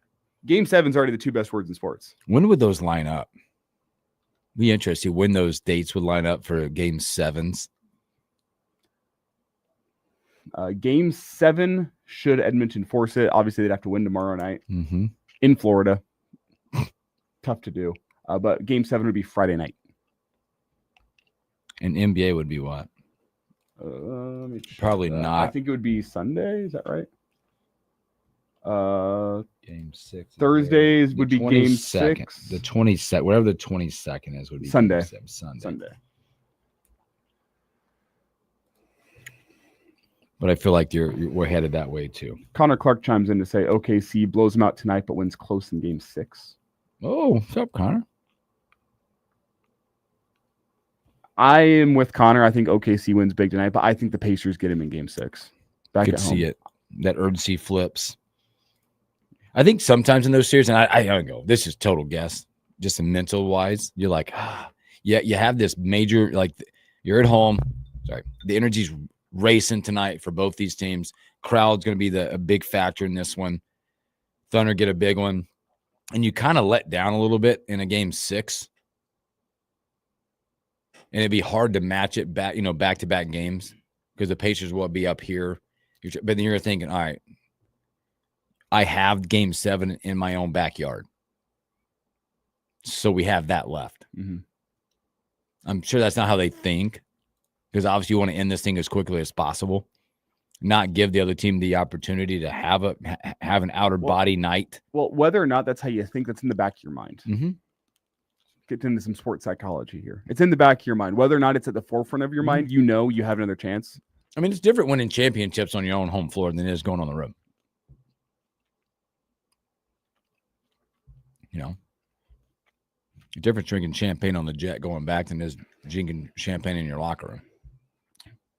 Game 7's already the 2 best words in sports. When would those line up? Be interesting when those dates would line up for game 7s. Game 7, should Edmonton force it, obviously they'd have to win tomorrow night in Florida. Tough to do. But game 7 would be Friday night. And NBA would be what? Probably not. I think it would be Sunday. Is that right? Game 6. Thursdays would be game 6. The 22nd, whatever the 22nd is, would be Sunday. Sunday. But I feel like we're headed that way too. Connor Clark chimes in to say OKC blows them out tonight, but wins close in game 6. Oh, what's up, Connor? I am with Connor. I think OKC wins big tonight, but I think the Pacers get him in game 6. Could see it. That urgency flips. I think sometimes in those series, and I don't go, this is total guess, just a mental wise, you're like, you have this major, like you're at home. Sorry. The energy's racing tonight for both these teams. Crowd's going to be a big factor in this one. Thunder get a big one. And you kind of let down a little bit in a game 6. And it'd be hard to match it back, back-to-back games because the Pacers will be up here. But then you're thinking, all right, I have Game 7 in my own backyard. So we have that left. Mm-hmm. I'm sure that's not how they think, because obviously you want to end this thing as quickly as possible, not give the other team the opportunity to have an outer body night. Well, whether or not that's how you think, that's in the back of your mind. Mm-hmm. Get into some sports psychology here. It's in the back of your mind. Whether or not it's at the forefront of your mind, you have another chance. I mean, it's different winning championships on your own home floor than it is going on the road. The difference drinking champagne on the jet going back than is drinking champagne in your locker room.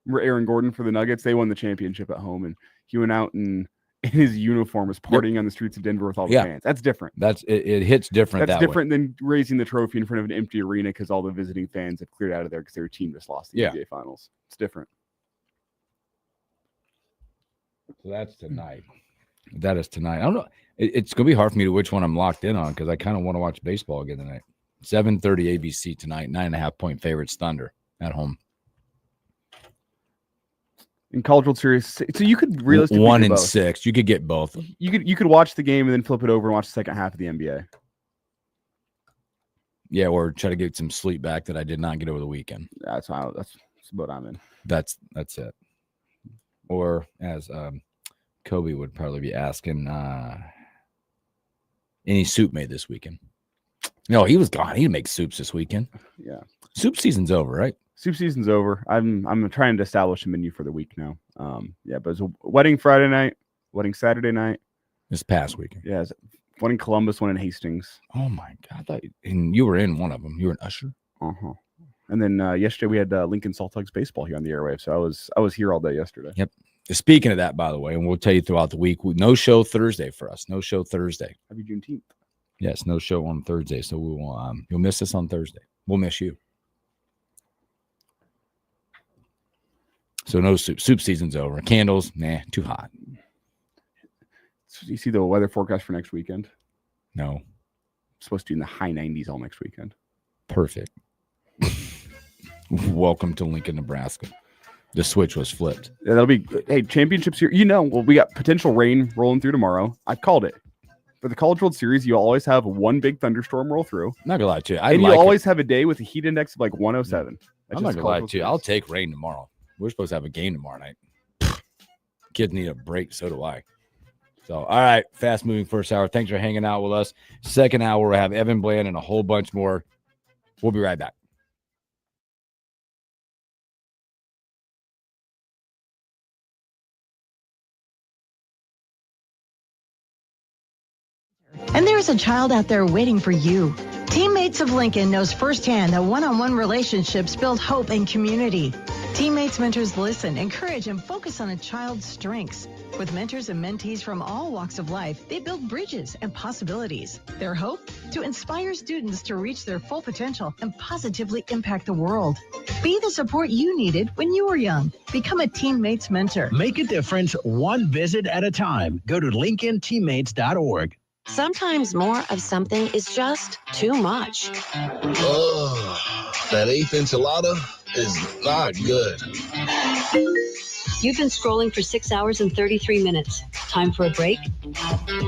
Remember Aaron Gordon for the Nuggets? They won the championship at home, and he went out and in his uniform was partying on the streets of Denver with all the fans. That's different. It hits different. That's different than raising the trophy in front of an empty arena because all the visiting fans have cleared out of there because their team just lost the NBA Finals. It's different. So that's tonight. That is tonight. I don't know. It's going to be hard for me to which one I'm locked in on because I kind of want to watch baseball again tonight. 7:30 ABC tonight. 9.5-point favorites Thunder at home. In College World Series, so you could realistically 1 and 6. You could get both. You could watch the game and then flip it over and watch the second half of the NBA. Yeah, or try to get some sleep back that I did not get over the weekend. That's what I'm in. That's it. Or as Kobe would probably be asking, any soup made this weekend? No, he was gone. He makes soups this weekend. Yeah, soup season's over, right? Soup season's over. I'm trying to establish a menu for the week now. But it's a wedding Friday night, wedding Saturday night. This past weekend. Yeah, one in Columbus, one in Hastings. Oh my God! And you were in one of them. You were an usher. Uh-huh. And then yesterday we had Lincoln Saltdogs baseball here on the airwaves. So I was here all day yesterday. Yep. Speaking of that, by the way, and we'll tell you throughout the week, no show Thursday for us. No show Thursday. Happy Juneteenth. Yes, no show on Thursday. So we will. You'll miss us on Thursday. We'll miss you. So no soup. Soup season's over. Candles, nah, too hot. So you see the weather forecast for next weekend? No. It's supposed to be in the high 90s all next weekend. Perfect. Welcome to Lincoln, Nebraska. The switch was flipped. Yeah, that'll be, hey, championships here. We got potential rain rolling through tomorrow. I called it. For the College World Series, you always have one big thunderstorm roll through. I'm not going to lie to you. And you always have a day with a heat index of like 107. I'm not going to lie to you. I'll take rain tomorrow. We're supposed to have a game tomorrow night. Kids need a break. So do I. So, all right. Fast moving first hour. Thanks for hanging out with us. Second hour, we'll have Evan Bland and a whole bunch more. We'll be right back. And there's a child out there waiting for you. Teammates of Lincoln knows firsthand that one-on-one relationships build hope and community. Teammates mentors listen, encourage, and focus on a child's strengths. With mentors and mentees from all walks of life, they build bridges and possibilities. Their hope? To inspire students to reach their full potential and positively impact the world. Be the support you needed when you were young. Become a Teammates mentor. Make a difference one visit at a time. Go to LincolnTeammates.org. Sometimes more of something is just too much. That eighth enchilada is not good. You've been scrolling for 6 hours and 33 minutes. Time for a break?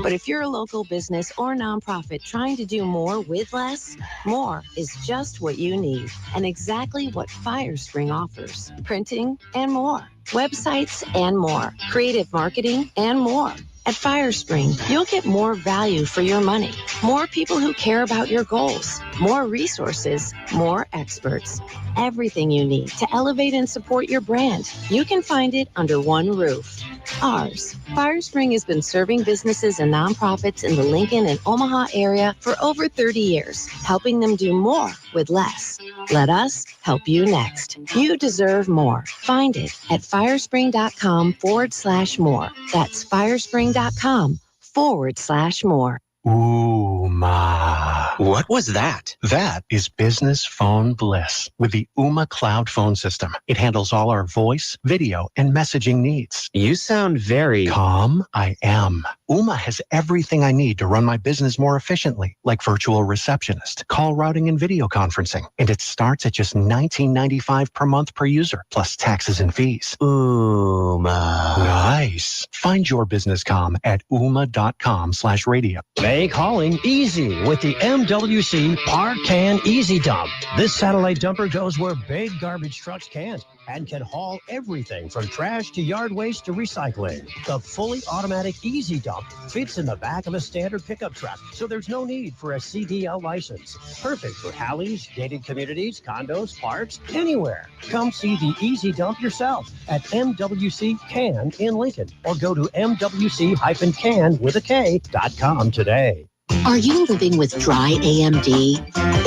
But if you're a local business or nonprofit trying to do more with less, more is just what you need and exactly what FireSpring offers. Printing and more, websites and more, creative marketing and more. At FireSpring, you'll get more value for your money, more people who care about your goals, more resources, more experts. Everything you need to elevate and support your brand. You can find it under one roof. Ours. FireSpring has been serving businesses and nonprofits in the Lincoln and Omaha area for over 30 years, helping them do more with less. Let us help you next. You deserve more. Find it at firespring.com/more. That's firespring.com/more. Ooh, ma. What was that? That is business phone bliss with the Ooma Cloud phone system. It handles all our voice, video, and messaging needs. You sound very calm. I am. Ooma has everything I need to run my business more efficiently, like virtual receptionist, call routing, and video conferencing. And it starts at just $19.95 per month per user, plus taxes and fees. Ooma. Nice. Find your business comm at ooma.com/radio. Make hauling easy with the MWC Park Can Easy Dump. This satellite dumper goes where big garbage trucks can't and can haul everything from trash to yard waste to recycling. The fully automatic Easy Dump fits in the back of a standard pickup truck, so there's no need for a CDL license. Perfect for alleys, gated communities, condos, parks, anywhere. Come see the Easy Dump yourself at MWC Can in Lincoln, or go to MWC-can.com today. Are you living with dry AMD?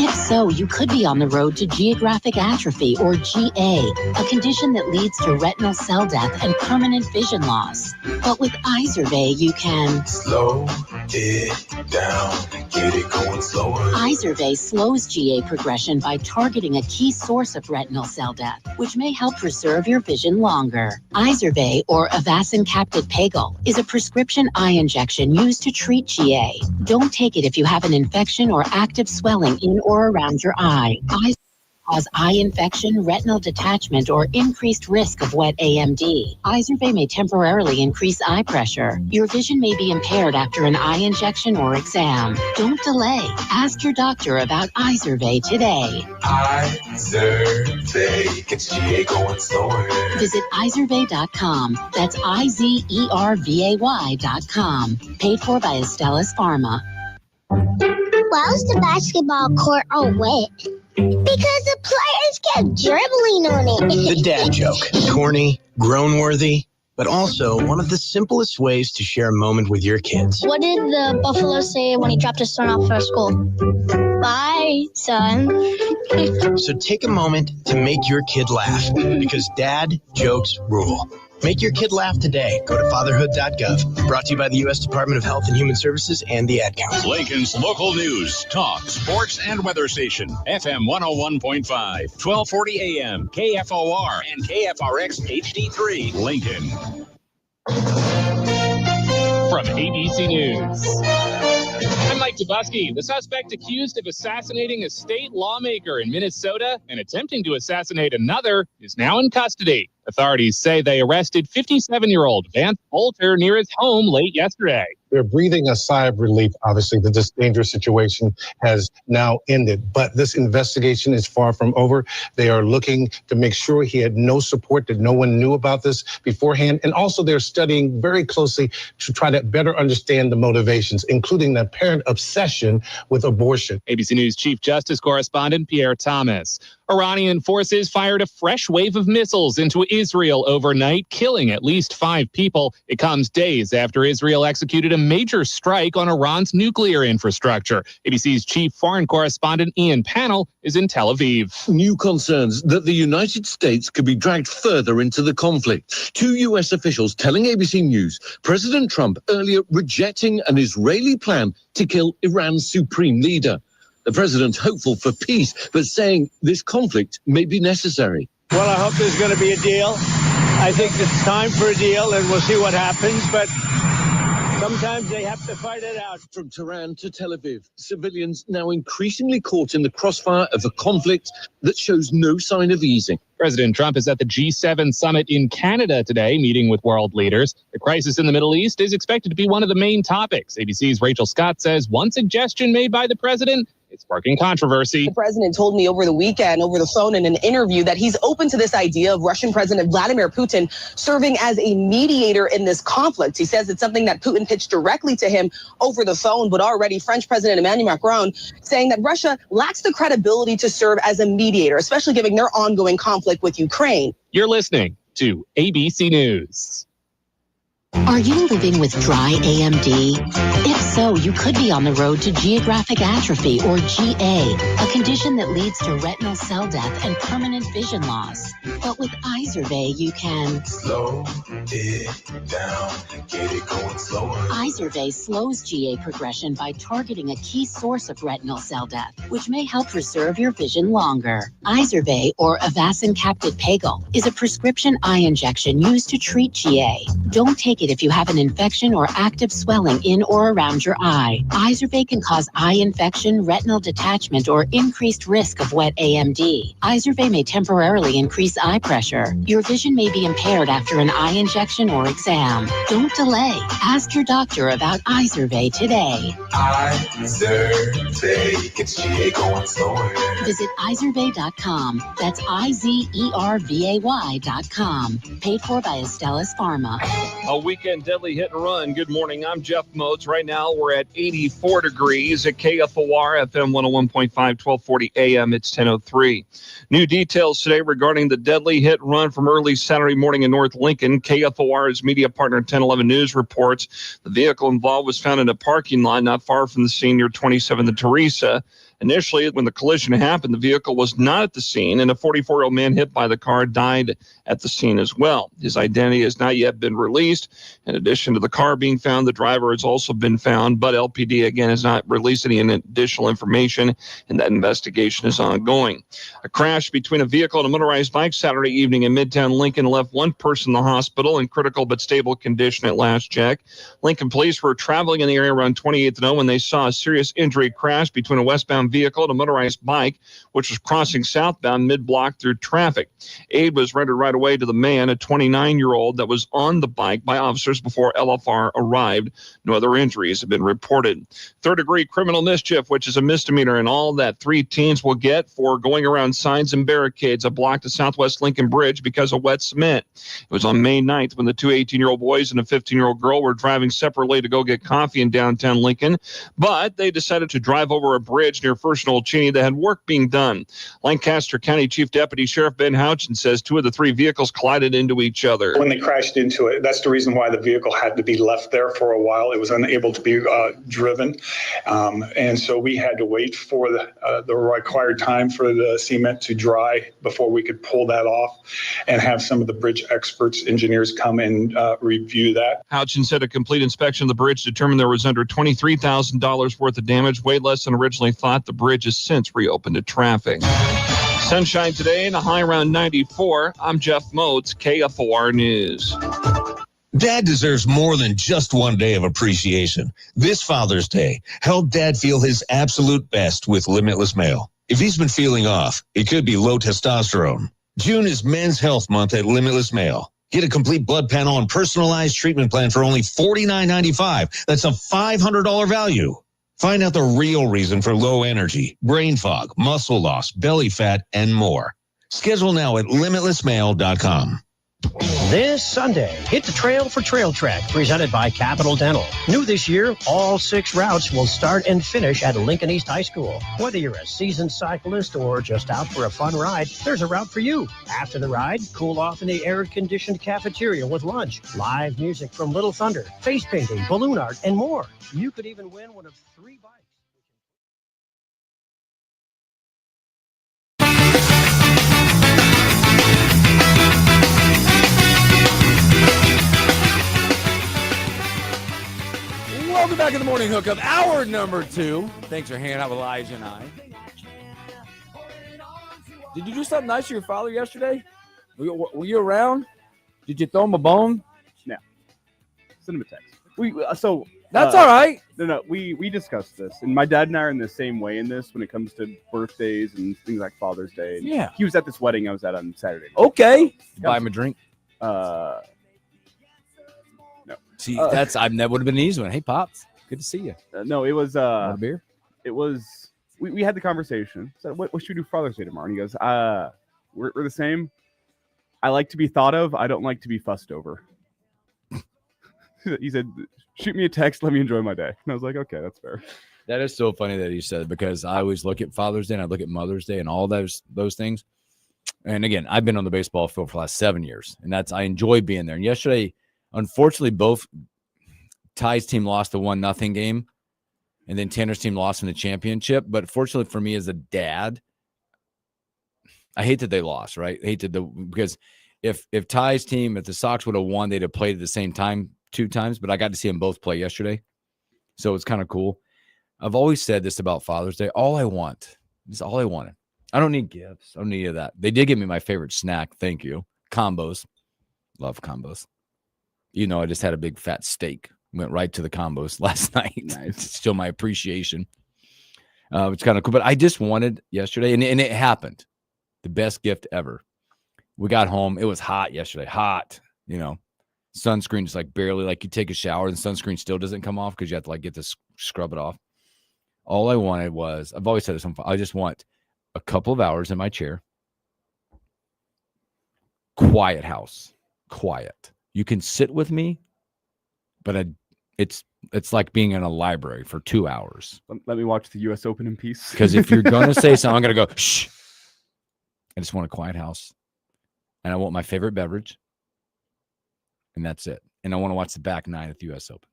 If so, you could be on the road to geographic atrophy, or GA, a condition that leads to retinal cell death and permanent vision loss. But with Izervay, you can slow it down, get it going slower. Izervay slows GA progression by targeting a key source of retinal cell death, which may help preserve your vision longer. Izervay, or Avastin Capted Pagel, is a prescription eye injection used to treat GA. Don't take it if you have an infection or active swelling in or around your eye. Eyes cause eye infection, retinal detachment, or increased risk of wet AMD. Izervay may temporarily increase eye pressure. Your vision may be impaired after an eye injection or exam. Don't delay. Ask your doctor about Izervay today. Izervay gets GA going slower. Visit Izervay.com. That's IZERVAY.com. Paid for by Astellas Pharma. Why was the basketball court all wet? Because the players kept dribbling on it. The dad joke. Corny, grown-worthy, but also one of the simplest ways to share a moment with your kids. What did the buffalo say when he dropped his son off for school? Bye, son. So take a moment to make your kid laugh, because dad jokes rule. Make your kid laugh today. Go to fatherhood.gov. Brought to you by the U.S. Department of Health and Human Services and the Ad Council. Lincoln's local news, talk, sports, and weather station. FM 101.5, 1240 AM, KFOR, and KFRX HD3, Lincoln. From ABC News. I'm Mike Tabusky. The suspect accused of assassinating a state lawmaker in Minnesota and attempting to assassinate another is now in custody. Authorities say they arrested 57-year-old Vance Bolter near his home late yesterday. They're breathing a sigh of relief, obviously, that this dangerous situation has now ended. But this investigation is far from over. They are looking to make sure he had no support, that no one knew about this beforehand. And also they're studying very closely to try to better understand the motivations, including the apparent obsession with abortion. ABC News Chief Justice correspondent Pierre Thomas. Iranian forces fired a fresh wave of missiles into Israel overnight, killing at least 5 people. It comes days after Israel executed a major strike on Iran's nuclear infrastructure. ABC's chief foreign correspondent Ian Pannell is in Tel Aviv. New concerns that the United States could be dragged further into the conflict. 2 U.S. officials telling ABC News President Trump earlier rejecting an Israeli plan to kill Iran's supreme leader. The president's hopeful for peace, but saying this conflict may be necessary. Well, I hope there's going to be a deal. I think it's time for a deal, and we'll see what happens. But sometimes they have to fight it out. From Tehran to Tel Aviv, civilians now increasingly caught in the crossfire of a conflict that shows no sign of easing. President Trump is at the G7 summit in Canada today, meeting with world leaders. The crisis in the Middle East is expected to be one of the main topics. ABC's Rachel Scott says one suggestion made by the president is sparking controversy. The president told me over the weekend, over the phone in an interview, that he's open to this idea of Russian President Vladimir Putin serving as a mediator in this conflict. He says it's something that Putin pitched directly to him over the phone, but already French President Emmanuel Macron saying that Russia lacks the credibility to serve as a mediator, especially given their ongoing conflict with Ukraine. You're listening to ABC News. Are you living with dry AMD? If so, you could be on the road to geographic atrophy, or GA, a condition that leads to retinal cell death and permanent vision loss. But with Izervay, you can slow it down, get it going slower. Izervay slows GA progression by targeting a key source of retinal cell death, which may help preserve your vision longer. Izervay, or Avastin Capted Pagel, is a prescription eye injection used to treat GA. Don't take it if you have an infection or active swelling in or around your eye. Izervay can cause eye infection, retinal detachment, or increased risk of wet AMD. Izervay may temporarily increase eye pressure. Your vision may be impaired after an eye injection or exam. Don't delay. Ask your doctor about Izervay today. Izervay gets GA going slower. Visit Izervay.com. That's IZERVAY.com. Paid for by Astellas Pharma. A weekend deadly hit and run. Good morning. I'm Jeff Moats. Right now we're at 84 degrees at KFOR FM 101.5, 1240 AM. It's 10:03. New details today regarding the deadly hit and run from early Saturday morning in North Lincoln. KFOR's media partner 1011 News reports the vehicle involved was found in a parking lot not far from the scene near 27th and Teresa. Initially, when the collision happened, the vehicle was not at the scene, and a 44-year-old man hit by the car died at the scene as well. His identity has not yet been released. In addition to the car being found, the driver has also been found, but LPD, again, has not released any additional information, and that investigation is ongoing. A crash between a vehicle and a motorized bike Saturday evening in Midtown Lincoln left one person in the hospital in critical but stable condition at last check. Lincoln police were traveling in the area around 28th and O when they saw a serious injury crash between a westbound vehicle and a motorized bike, which was crossing southbound mid-block through traffic. Aid was rendered right away to the man, a 29-year-old, that was on the bike by officers before LFR arrived. No other injuries have been reported. Third-degree criminal mischief, which is a misdemeanor, and all that 3 teens will get for going around signs and barricades that blocked the Southwest Lincoln Bridge because of wet cement. It was on May 9th when the 2 18-year-old boys and a 15-year-old girl were driving separately to go get coffee in downtown Lincoln, but they decided to drive over a bridge near First and Old Cheney that had work being done. Lancaster County Chief Deputy Sheriff Ben Houchin says 2 of the 3 vehicles collided into each other. When they crashed into it, that's the reason why the vehicle had to be left there for a while. It was unable to be driven. And so we had to wait for the required time for the cement to dry before we could pull that off and have some of the bridge experts, engineers come and review that. Houchin said a complete inspection of the bridge determined there was under $23,000 worth of damage, way less than originally thought. The bridge has since reopened to traffic. Sunshine today and a high around 94. I'm Jeff Moats, KFOR News. Dad deserves more than just one day of appreciation. This Father's Day, help Dad feel his absolute best with Limitless Male. If he's been feeling off, it could be low testosterone. June is Men's Health Month at Limitless Male. Get a complete blood panel and personalized treatment plan for only $49.95. That's a $500 value. Find out the real reason for low energy, brain fog, muscle loss, belly fat, and more. Schedule now at limitlessmale.com. This Sunday, hit the trail for Trail Trek, presented by Capital Dental. New this year, all 6 routes will start and finish at Lincoln East High School. Whether you're a seasoned cyclist or just out for a fun ride, there's a route for you. After the ride, cool off in the air-conditioned cafeteria with lunch, live music from Little Thunder, face painting, balloon art, and more. You could even win one of 3 bikes. Welcome back in the morning hookup, hour number 2. Thanks for hanging out with Elijah and I. Did you do something nice to your father yesterday? Were you around? Did you throw him a bone? No. Send him a text. That's all right. No, we discussed this, and my dad and I are in the same way in this when it comes to birthdays and things like Father's Day. And yeah, he was at this wedding I was at on Saturday. Okay, buy him a drink. No. See, that would have been an easy one. Hey, Pops, good to see you. No, it was a beer. It was we had the conversation. So what should we do Father's Day tomorrow? And he goes, we're the same. I like to be thought of. I don't like to be fussed over. He said, shoot me a text. Let me enjoy my day. And I was like, okay, that's fair. That is so funny that he said, because I always look at Father's Day and I look at Mother's Day and all those things. And again, I've been on the baseball field for the last 7 years, and I enjoy being there. And yesterday Unfortunately, both Ty's team lost the 1-0 game, and then Tanner's team lost in the championship. But fortunately for me as a dad, I hate that they lost, right? Because if Ty's team, if the Sox would have won, they'd have played at the same time 2 times, but I got to see them both play yesterday. So it's kind of cool. I've always said this about Father's Day. All I want is all I wanted. I don't need gifts. I don't need any of that. They did give me my favorite snack. Thank you. Combos. Love combos. You know, I just had a big fat steak. Went right to the combos last night. Nice. Still my appreciation. It's kind of cool. But I just wanted yesterday, and it happened. The best gift ever. We got home. It was hot yesterday. Hot. You know, sunscreen is like barely, like you take a shower and sunscreen still doesn't come off because you have to like get to scrub it off. All I wanted was, I've always said this, I just want a couple of hours in my chair. Quiet house. Quiet. You can sit with me, but it's like being in a library for 2 hours. Let me watch the U.S. Open in peace. Because if you're going to say something, I'm going to go, shh. I just want a quiet house. And I want my favorite beverage. And that's it. And I want to watch the back 9 at the U.S. Open.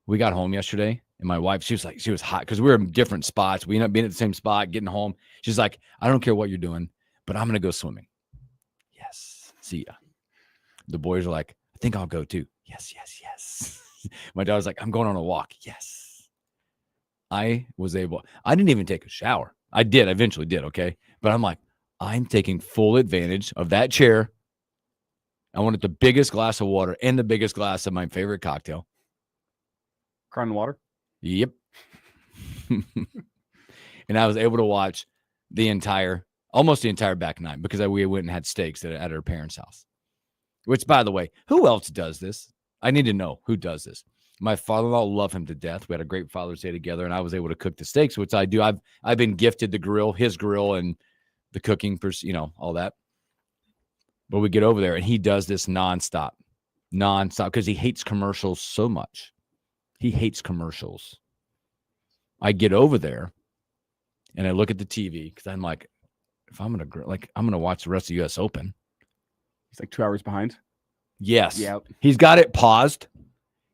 We got home yesterday, and my wife, she was hot because we were in different spots. We ended up being at the same spot, getting home. She's like, I don't care what you're doing, but I'm going to go swimming. Yes. See ya. The boys are like, I think I'll go too. Yes, yes, yes. My daughter's like, I'm going on a walk. Yes. I didn't even take a shower. I eventually did, okay? But I'm like, I'm taking full advantage of that chair. I wanted the biggest glass of water and the biggest glass of my favorite cocktail. Crown water? Yep. And I was able to watch almost the entire back 9 because we went and had steaks at her parents' house. Which, by the way, who else does this? I need to know who does this. My father-in-law loved him to death. We had a great Father's Day together, and I was able to cook the steaks, which I do. I've been gifted the grill, his grill, and the cooking, all that. But we get over there, and he does this nonstop, because he hates commercials so much. He hates commercials. I get over there, and I look at the TV because I'm like, if I'm gonna grill, I'm gonna watch the rest of the U.S. Open. He's like 2 hours behind. Yes. Yep. He's got it paused.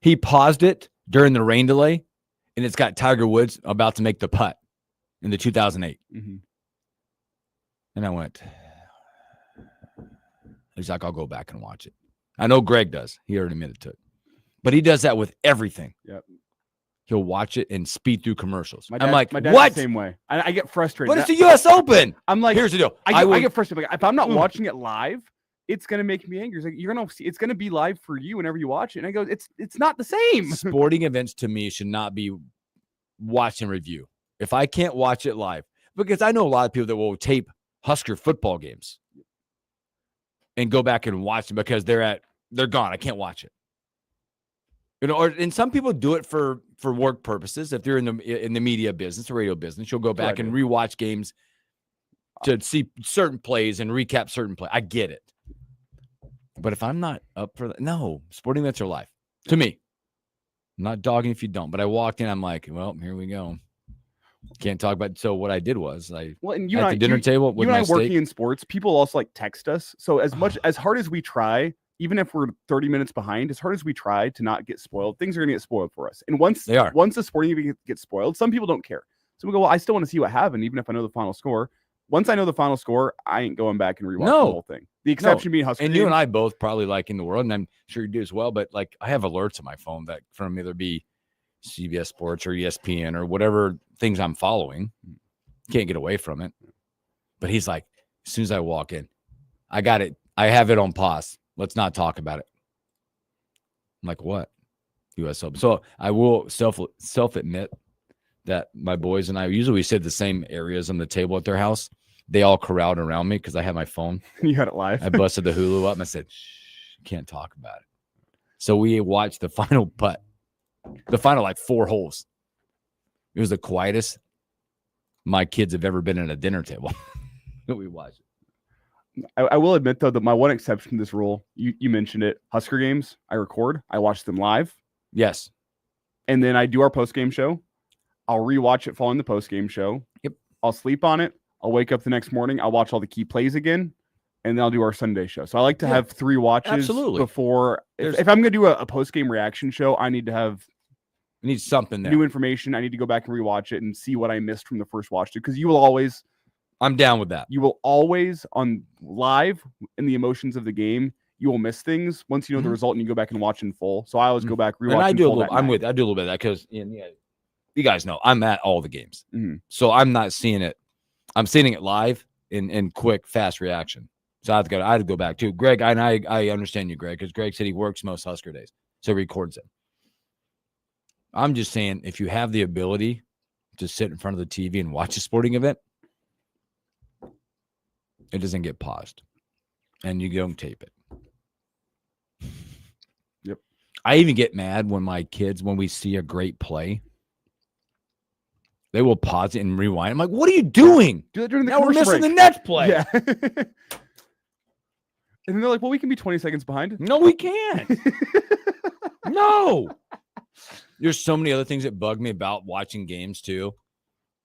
He paused it during the rain delay, and it's got Tiger Woods about to make the putt in the 2008. Mm-hmm. And I went, he's like, I'll go back and watch it. I know Greg does. He already admitted to it. But he does that with everything. Yep. He'll watch it and speed through commercials. I'm like, my dad's what? The same way. I get frustrated. But it's the U.S. Open. I'm like, here's the deal. I get frustrated. Like, if I'm not watching it live, it's gonna make me angry. It's like you're gonna see. It's gonna be live for you whenever you watch it. And I go, it's not the same. Sporting events to me should not be watch and review. If I can't watch it live, because I know a lot of people that will tape Husker football games and go back and watch them because they're gone. I can't watch it. And some people do it for work purposes. If they're in the media business or radio business, you'll go back and rewatch games to see certain plays and recap certain plays. I get it. But if I'm not up for that, no, sporting events are live to me. I'm not dogging if you don't, but I walked in, I'm like, well, here we go. Can't talk about. So what I did was at the dinner table with my steak. Working in sports, people also like text us. So as hard as we try, even if we're 30 minutes behind, as hard as we try to not get spoiled, things are going to get spoiled for us. And once the sporting event gets spoiled, some people don't care. So we go, well, I still want to see what happened, even if I know the final score. Once I know the final score, I ain't going back and rewatch the whole thing. The exception being Husker. And you and I both probably like in the world, and I'm sure you do as well. But like, I have alerts on my phone that from either be CBS Sports or ESPN or whatever things I'm following. Can't get away from it. But he's like, as soon as I walk in, I got it. I have it on pause. Let's not talk about it. I'm like, what? U.S. Open. So I will self admit that my boys and I usually sit the same areas on the table at their house. They all corralled around me because I had my phone. You had it live. I busted the Hulu up and I said, shh, can't talk about it. So we watched the final putt, the final 4 holes. It was the quietest my kids have ever been at a dinner table. We watched it. I will admit, though, that my one exception to this rule, you mentioned it, Husker games, I record. I watch them live. Yes. And then I do our post-game show. I'll rewatch it following the post-game show. Yep. I'll sleep on it. I'll wake up the next morning. I'll watch all the key plays again, and then I'll do our Sunday show. So I like to have 3 watches before if I'm gonna do a post game reaction show, I need to have something there. New information. I need to go back and rewatch it and see what I missed from the first watch because you will always. I'm down with that. You will always on live in the emotions of the game. You will miss things once you know the result and you go back and watch in full. So I always go back rewatch. And I in do full a little. that I do night. a little bit of that because you guys know I'm at all the games, Mm-hmm. so I'm not seeing it. I'm seeing it live in quick, fast reaction. So I had to go back too. Greg, I understand you, Greg, because Greg said he works most Husker days, so he records it. I'm just saying, if you have the ability to sit in front of the TV and watch a sporting event, it doesn't get paused, and you don't tape it. Yep. I even get mad when my kids, when we see a great play, they will pause it and rewind. I'm like, what are you doing? Do that during the now we're missing break. the next play. Yeah. And then they're like, well, we can be 20 seconds behind. No, we can't. No. There's so many other things that bug me about watching games too.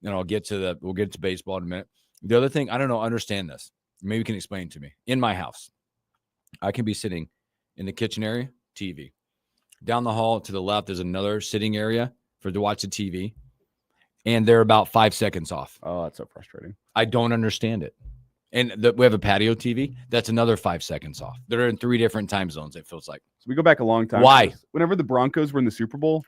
And we'll get to baseball in a minute. The other thing, I don't know, understand this. Maybe you can explain to me. In my house, I can be sitting in the kitchen area, TV. Down the hall to the left, there's another sitting area to watch the TV. And they're about 5 seconds off. Oh, that's so frustrating. I don't understand it. And we have a patio TV. That's another 5 seconds off. They're in 3 different time zones, it feels like. So we go back a long time. Why? Whenever the Broncos were in the Super Bowl,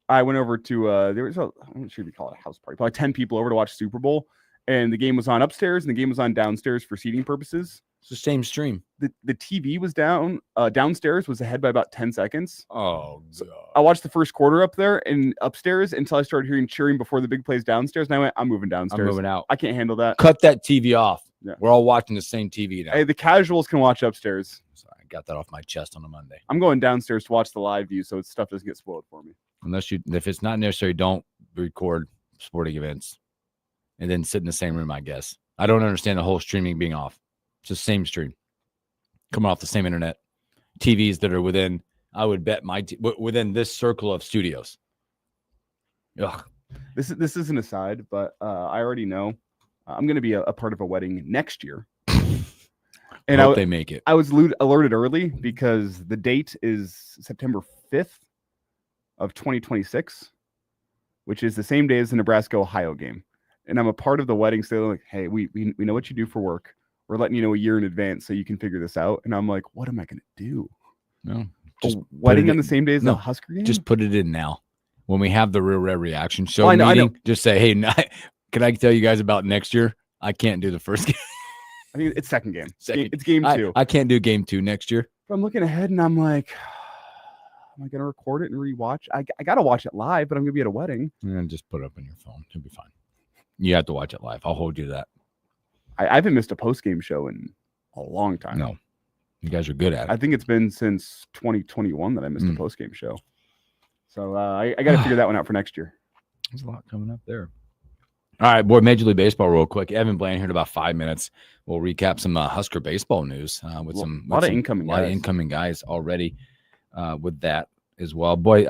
I went over to there was I'm not sure if you call it a house party, probably 10 people over to watch Super Bowl, and the game was on upstairs and the game was on downstairs for seating purposes. It's the same stream. The TV was downstairs was ahead by about 10 seconds. Oh, so I watched the first quarter up there and upstairs until I started hearing cheering before the big plays downstairs, and I went, I'm moving downstairs. I'm moving out. I can't handle that. Cut that TV off. Yeah. We're all watching the same TV now. Hey, the casuals can watch upstairs. Sorry, I got that off my chest on a Monday. I'm going downstairs to watch the live view, so stuff doesn't get spoiled for me. If it's not necessary, don't record sporting events and then sit in the same room, I guess. I don't understand the whole streaming being off. It's the same stream coming off the same internet. TVs that are within, I would bet within this circle of studios. Ugh. This is an aside, but I already know I'm going to be a part of a wedding next year. And hope they make it. I was alerted early because the date is September 5th of 2026, which is the same day as the Nebraska-Ohio game. And I'm a part of the wedding, so they're like, hey, we know what you do for work. We're letting you know a year in advance so you can figure this out. And I'm like, what am I going to do? No, just wedding on the same day as the Husker game? Just put it in now. When we have the Real Red Reaction Show I know. just say, hey, can I tell you guys about next year? I can't do the first game. I think it's second game. It's game 2. I can't do game 2 next year. But I'm looking ahead and I'm like, am I going to record it and rewatch? I got to watch it live, but I'm going to be at a wedding. And just put it up on your phone. It'll be fine. You have to watch it live. I'll hold you to that. I haven't missed a post-game show in a long time. No. You guys are good at it. I think it's been since 2021 that I missed a post-game show. So I got to figure that one out for next year. There's a lot coming up there. All right, boy, Major League Baseball real quick. Evan Bland here in about 5 minutes. We'll recap some Husker baseball news with a lot of incoming guys already with that as well. Boy,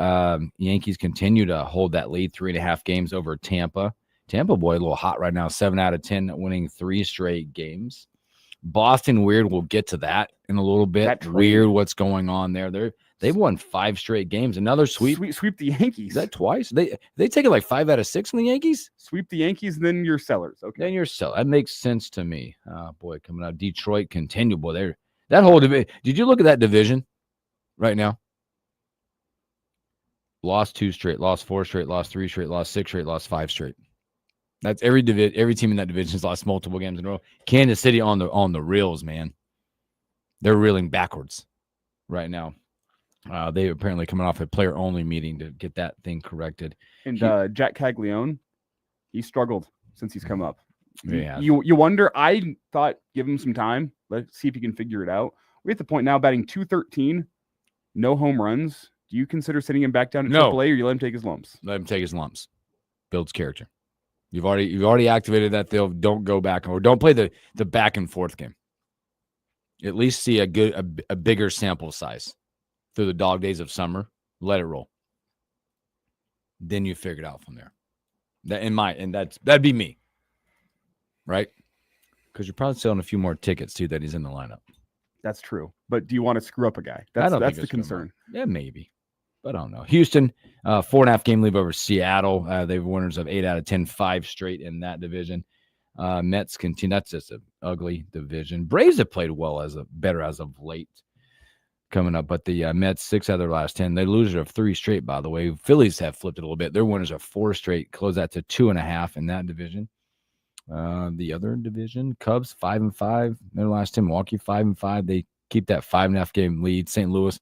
Yankees continue to hold that lead, 3.5 games over Tampa. Tampa, boy, a little hot right now, 7 out of 10, winning 3 straight games. Boston, weird. We'll get to that in a little bit. Weird what's going on there. They've won 5 straight games. Another sweep. Sweep the Yankees. Is that twice? They take it like 5 out of 6 on the Yankees? Sweep the Yankees, and then you're sellers. Okay. Then you're sellers. That makes sense to me. Boy, coming out. Detroit continue. Boy, that whole division. Did you look at that division right now? Lost 2 straight, lost 4 straight, lost 3 straight, lost 6 straight, lost 5 straight. That's every team in that division has lost multiple games in a row. Kansas City on the reels, man. They're reeling backwards right now. They apparently coming off a player-only meeting to get that thing corrected. And Jack Caglione, he struggled since he's come up. Yeah. You wonder. I thought give him some time. Let's see if he can figure it out. We're at the point now batting .213, no home runs. Do you consider sending him back down to AAA, or you let him take his lumps? Let him take his lumps. Builds character. You've already activated that. Don't go back or don't play the back and forth game. At least see a bigger sample size through the dog days of summer. Let it roll. Then you figure it out from there. That'd be me, right? Because you're probably selling a few more tickets too that he's in the lineup. That's true. But do you want to screw up a guy? That's the concern. Yeah, maybe. But I don't know. Houston, 4.5 game lead over Seattle. They were winners of 8 out of 10, 5 straight in that division. Mets continue. That's just an ugly division. Braves have played better as of late coming up, but the Mets 6 out of their last 10. They losers of 3 straight, by the way. Phillies have flipped it a little bit. Their winners are 4 straight. Close that to 2.5 in that division. The other division, Cubs 5-5. Their last 10. Milwaukee 5-5. They keep that 5.5 game lead. St. Louis,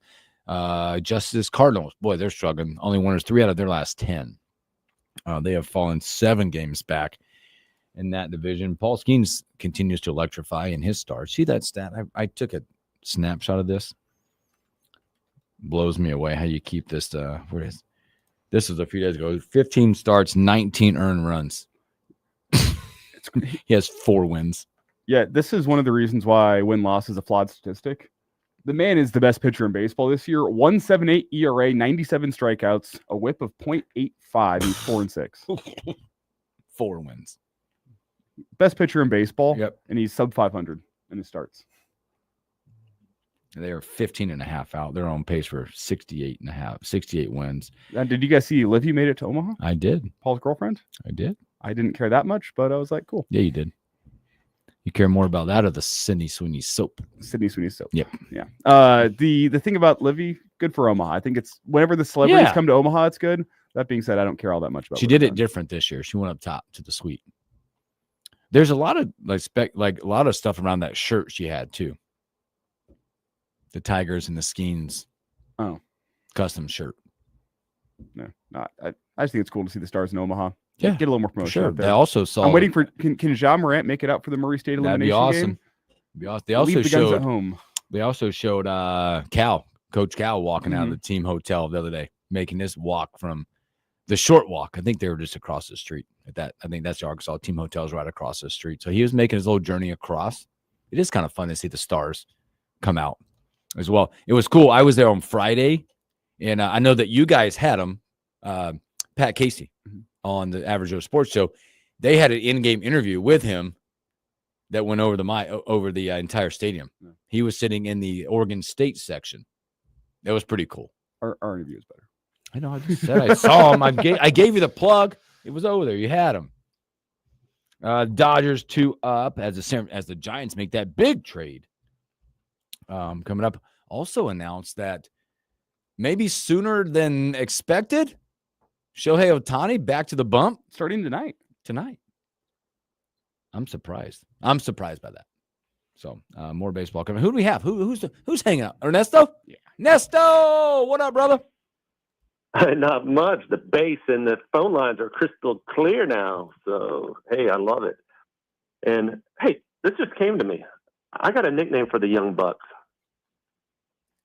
Justice Cardinals. Boy, they're struggling. Only winners 3 out of their last 10. They have fallen 7 games back in that division. Paul Skeens continues to electrify in his start. See that stat? I took a snapshot of this. Blows me away how you keep this. Where is this? Was a few days ago. 15 starts, 19 earned runs. He has 4 wins. Yeah, this is one of the reasons why win-loss is a flawed statistic. The man is the best pitcher in baseball this year. 1.78 ERA, 97 strikeouts, a whip of .85. He's 4-6. 4 wins. Best pitcher in baseball. Yep. And he's sub 500 in his starts. They are 15.5 out. They're on pace for 68 wins. Did you guys see Livy made it to Omaha? I did. Paul's girlfriend? I did. I didn't care that much, but I was like, cool. Yeah, you did. You care more about that or the Sydney Sweeney soap? Sydney Sweeney soap. Yep. Yeah. The thing about Livy, good for Omaha. I think it's whenever the celebrities come to Omaha, it's good. That being said, I don't care all that much about. She did it different this year. She went up top to the suite. There's a lot of a lot of stuff around that shirt she had too. The Tigers and the Skeens. Oh, custom shirt. No, not. I just think it's cool to see the Stars in Omaha. Yeah, get a little more promotion. Sure. Out there. They also saw. I'm waiting for. Can Ja Morant make it out for the Murray State elimination game? That'd be awesome. They also Leave the showed guns at home. They also showed Coach Cal walking out of the team hotel the other day, making this walk from the short walk. I think they were just across the street at that. I think that's the Arkansas team hotel's right across the street. So he was making his little journey across. It is kind of fun to see the Stars come out as well. It was cool. I was there on Friday, and I know that you guys had him, Pat Casey, on the Average Joe Sports Show. They had an in-game interview with him that went over the entire stadium. Yeah. He was sitting in the Oregon State section. That was pretty cool. Our interview is better. I know. I just said I saw him. I gave you the plug. It was over there. You had him. Dodgers 2 up as the Giants make that big trade. Coming up, also announced that maybe sooner than expected, Shohei Ohtani back to the bump starting tonight. I'm surprised. I'm surprised by that. So more baseball coming. Who do we have? Who's hanging out? Ernesto? Yeah. Nesto, what up, brother? Not much. The base and the phone lines are crystal clear now. So, hey, I love it. And, hey, this just came to me. I got a nickname for the Young Bucks.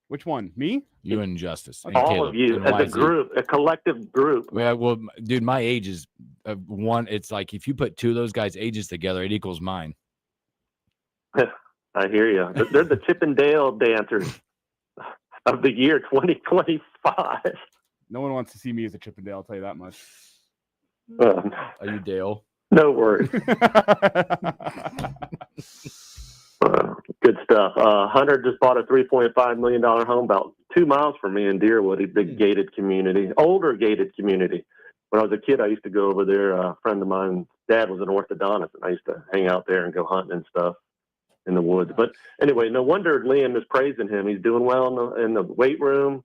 Which one? Me? You and Justice. And all Caleb, of you as a group, a collective group. Yeah, well, dude, my age is one. It's like if you put 2 of those guys' ages together, it equals mine. I hear you. They're the Chip and Dale dancers of the year 2025. No one wants to see me as a Chippendale, I'll tell you that much. Are you Dale? No worries. Good stuff. Hunter just bought a $3.5 million home about 2 miles from me in Deerwood, a big gated community, older gated community. When I was a kid, I used to go over there. A friend of mine's dad was an orthodontist, and I used to hang out there and go hunting and stuff in the woods. But anyway, no wonder Liam is praising him. He's doing well in the weight room.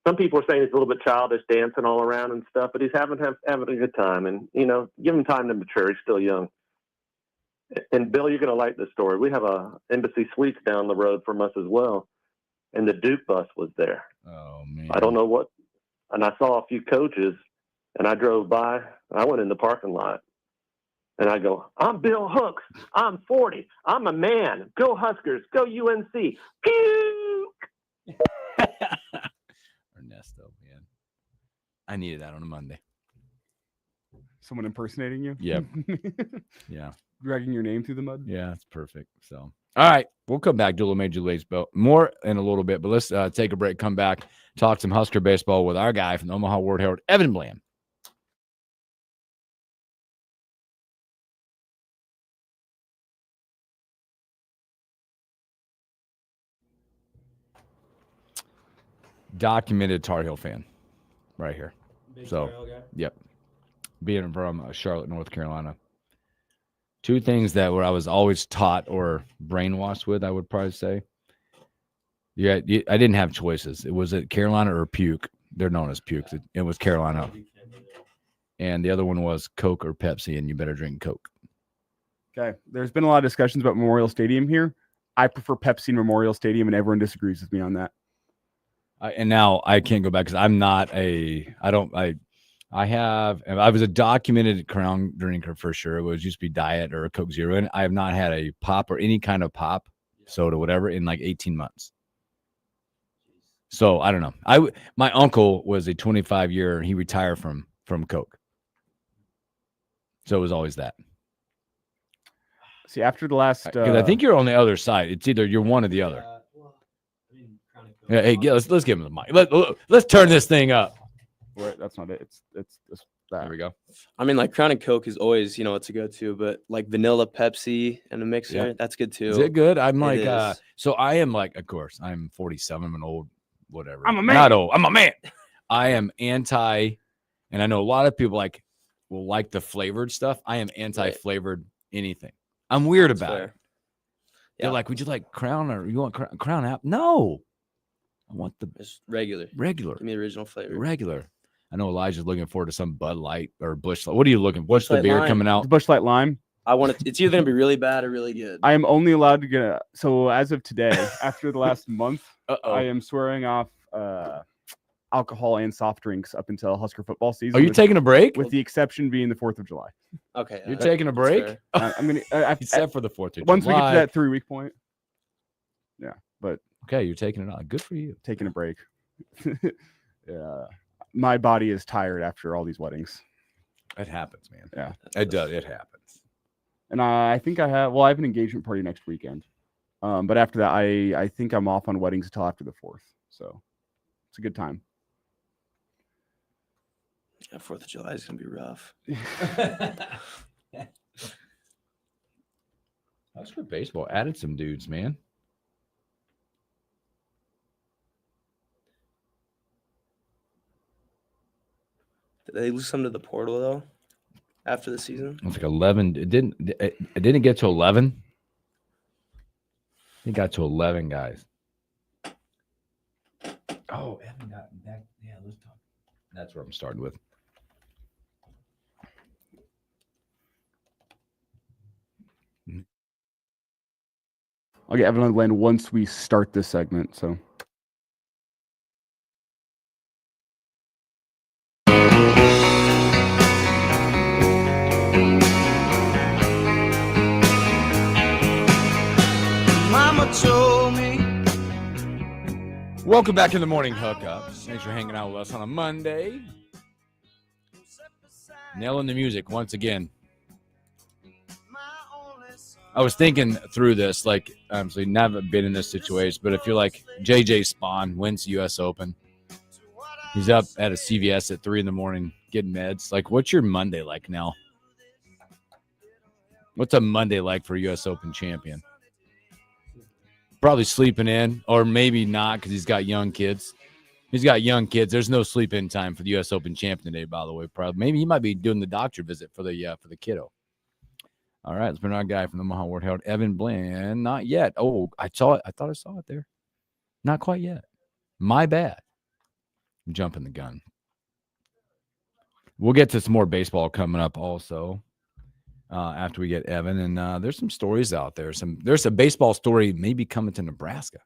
Some people are saying he's a little bit childish, dancing all around and stuff, but he's having a good time. And, give him time to mature. He's still young. And, Bill, you're going to like this story. We have a Embassy Suites down the road from us as well, and the Duke bus was there. Oh, man. I don't know what. And I saw a few coaches, and I drove by. I went in the parking lot, and I go, I'm Bill Hooks. I'm 40. I'm a man. Go Huskers. Go UNC. Puke! Ernesto, man. I needed that on a Monday. Someone impersonating you? Yep. Yeah. Dragging your name through the mud? Yeah, that's perfect. So, all right. We'll come back, do a little Major League Baseball. More in a little bit, but let's take a break, come back, talk some Husker baseball with our guy from the Omaha World Herald, Evan Bland. documented Tar Heel fan right here. Big So, Tar Heel guy? yep. Being from Charlotte, North Carolina. Two things that I was always taught or brainwashed with, I would probably say. Yeah, I didn't have choices. It was at Carolina or Puke. They're known as Puke. It was Carolina. And the other one was Coke or Pepsi, and you better drink Coke. Okay. There's been a lot of discussions about Memorial Stadium here. I prefer Pepsi Memorial Stadium, and everyone disagrees with me on that. And now I can't go back because I'm not I was a documented Crown drinker for sure. It was used to be Diet or a Coke Zero, and I have not had a pop or any kind of pop, soda, whatever, in like 18 months. So I don't know. My uncle was a 25-year, and he retired from Coke. So it was always that. See, after the last, because I think you're on the other side. It's either you're one or the other. Yeah, hey, let's give him the mic. Let's turn this thing up. Wait, that's not it. It's that. There we go. I mean, like Crown and Coke is always, it's a go-to, but like vanilla Pepsi and a mixer, that's good too. Is it good? I'm like, so I am like, of course, I'm 47. I'm an old, whatever. I'm a man. Not old. I'm a man. I am anti, and I know a lot of people will like the flavored stuff. I am anti-flavored anything. I'm weird about it. They're like, would you like Crown or you want Crown app? No. I want it's regular. Regular. Give me the original flavor. Regular. I know Elijah's looking forward to some Bud Light or Busch Light. What are you looking for? What's the beer coming out? The Busch Light Lime. I want it. It's either going to be really bad or really good. I am only allowed to get. So as of today, after the last month, I am swearing off alcohol and soft drinks up until Husker football season. Are you taking a break? With the exception being the 4th of July. Okay. You're taking a break? I'm going to. Except for the 4th of July. Once we get to that 3-week point. Yeah, but. Okay, you're taking it on. Good for you. Taking a break. Yeah. My body is tired after all these weddings. It happens, man. Yeah. It does. It happens. And I think I have an engagement party next weekend. But after that, I think I'm off on weddings until after the 4th. So it's a good time. Yeah, 4th of July is going to be rough. That's good baseball. Added some dudes, man. Did they lose some to the portal though? After the season, It's like 11. It didn't get to 11. It got to 11 guys. Oh, Evan got back. Yeah, let's talk. That's where I'm starting with. I'll get Evan on the line once we start this segment. So. Mama told me. Welcome back to the morning hookup. Thanks for hanging out with us on a Monday. Nailing the music once again. I was thinking through this, like, obviously never been in this situation, but if you're like JJ Spawn wins the U.S. Open, he's up at a CVS at 3 a.m. getting meds. Like, what's your Monday like now? What's a Monday like for a U.S. Open champion? Probably sleeping in, or maybe not because he's got young kids. He's got young kids. There's no sleep in time for the U.S. Open champion today, by the way. Probably, maybe he might be doing the doctor visit for the kiddo. All right, let's bring our guy from the Omaha World Herald, Evan Bland. Not yet. Oh, I saw it. I thought I saw it there. Not quite yet. My bad. I'm jumping the gun. We'll get to some more baseball coming up also after we get Evan. And there's some stories out there. There's a baseball story maybe coming to Nebraska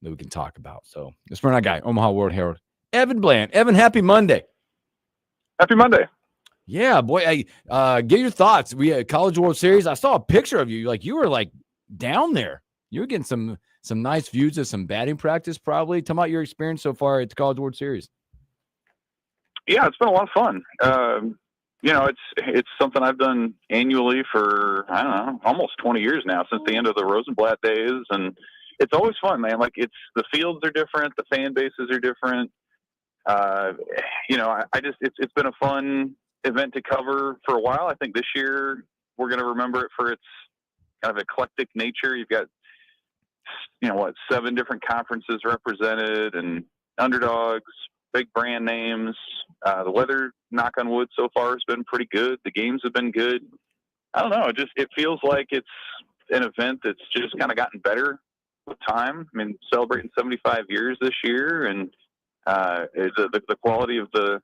that we can talk about. So let's bring our guy, Omaha World Herald, Evan Bland. Evan, happy Monday. Happy Monday. Yeah, boy. Get your thoughts. We had College World Series. I saw a picture of you. Like, you were like down there. You were getting some nice views of some batting practice. Probably. Tell me about your experience so far at the College World Series. Yeah, it's been a lot of fun. It's something I've done annually for, I don't know, almost 20 years now, since the end of the Rosenblatt days, and it's always fun, man. Like, the fields are different, the fan bases are different. It's been a fun event to cover for a while. I think this year we're going to remember it for its kind of eclectic nature. You've got, 7 different conferences represented, and underdogs, big brand names. The weather, knock on wood, so far has been pretty good. The games have been good. I don't know. It feels like it's an event that's just kind of gotten better with time. I mean, celebrating 75 years this year, and the quality of the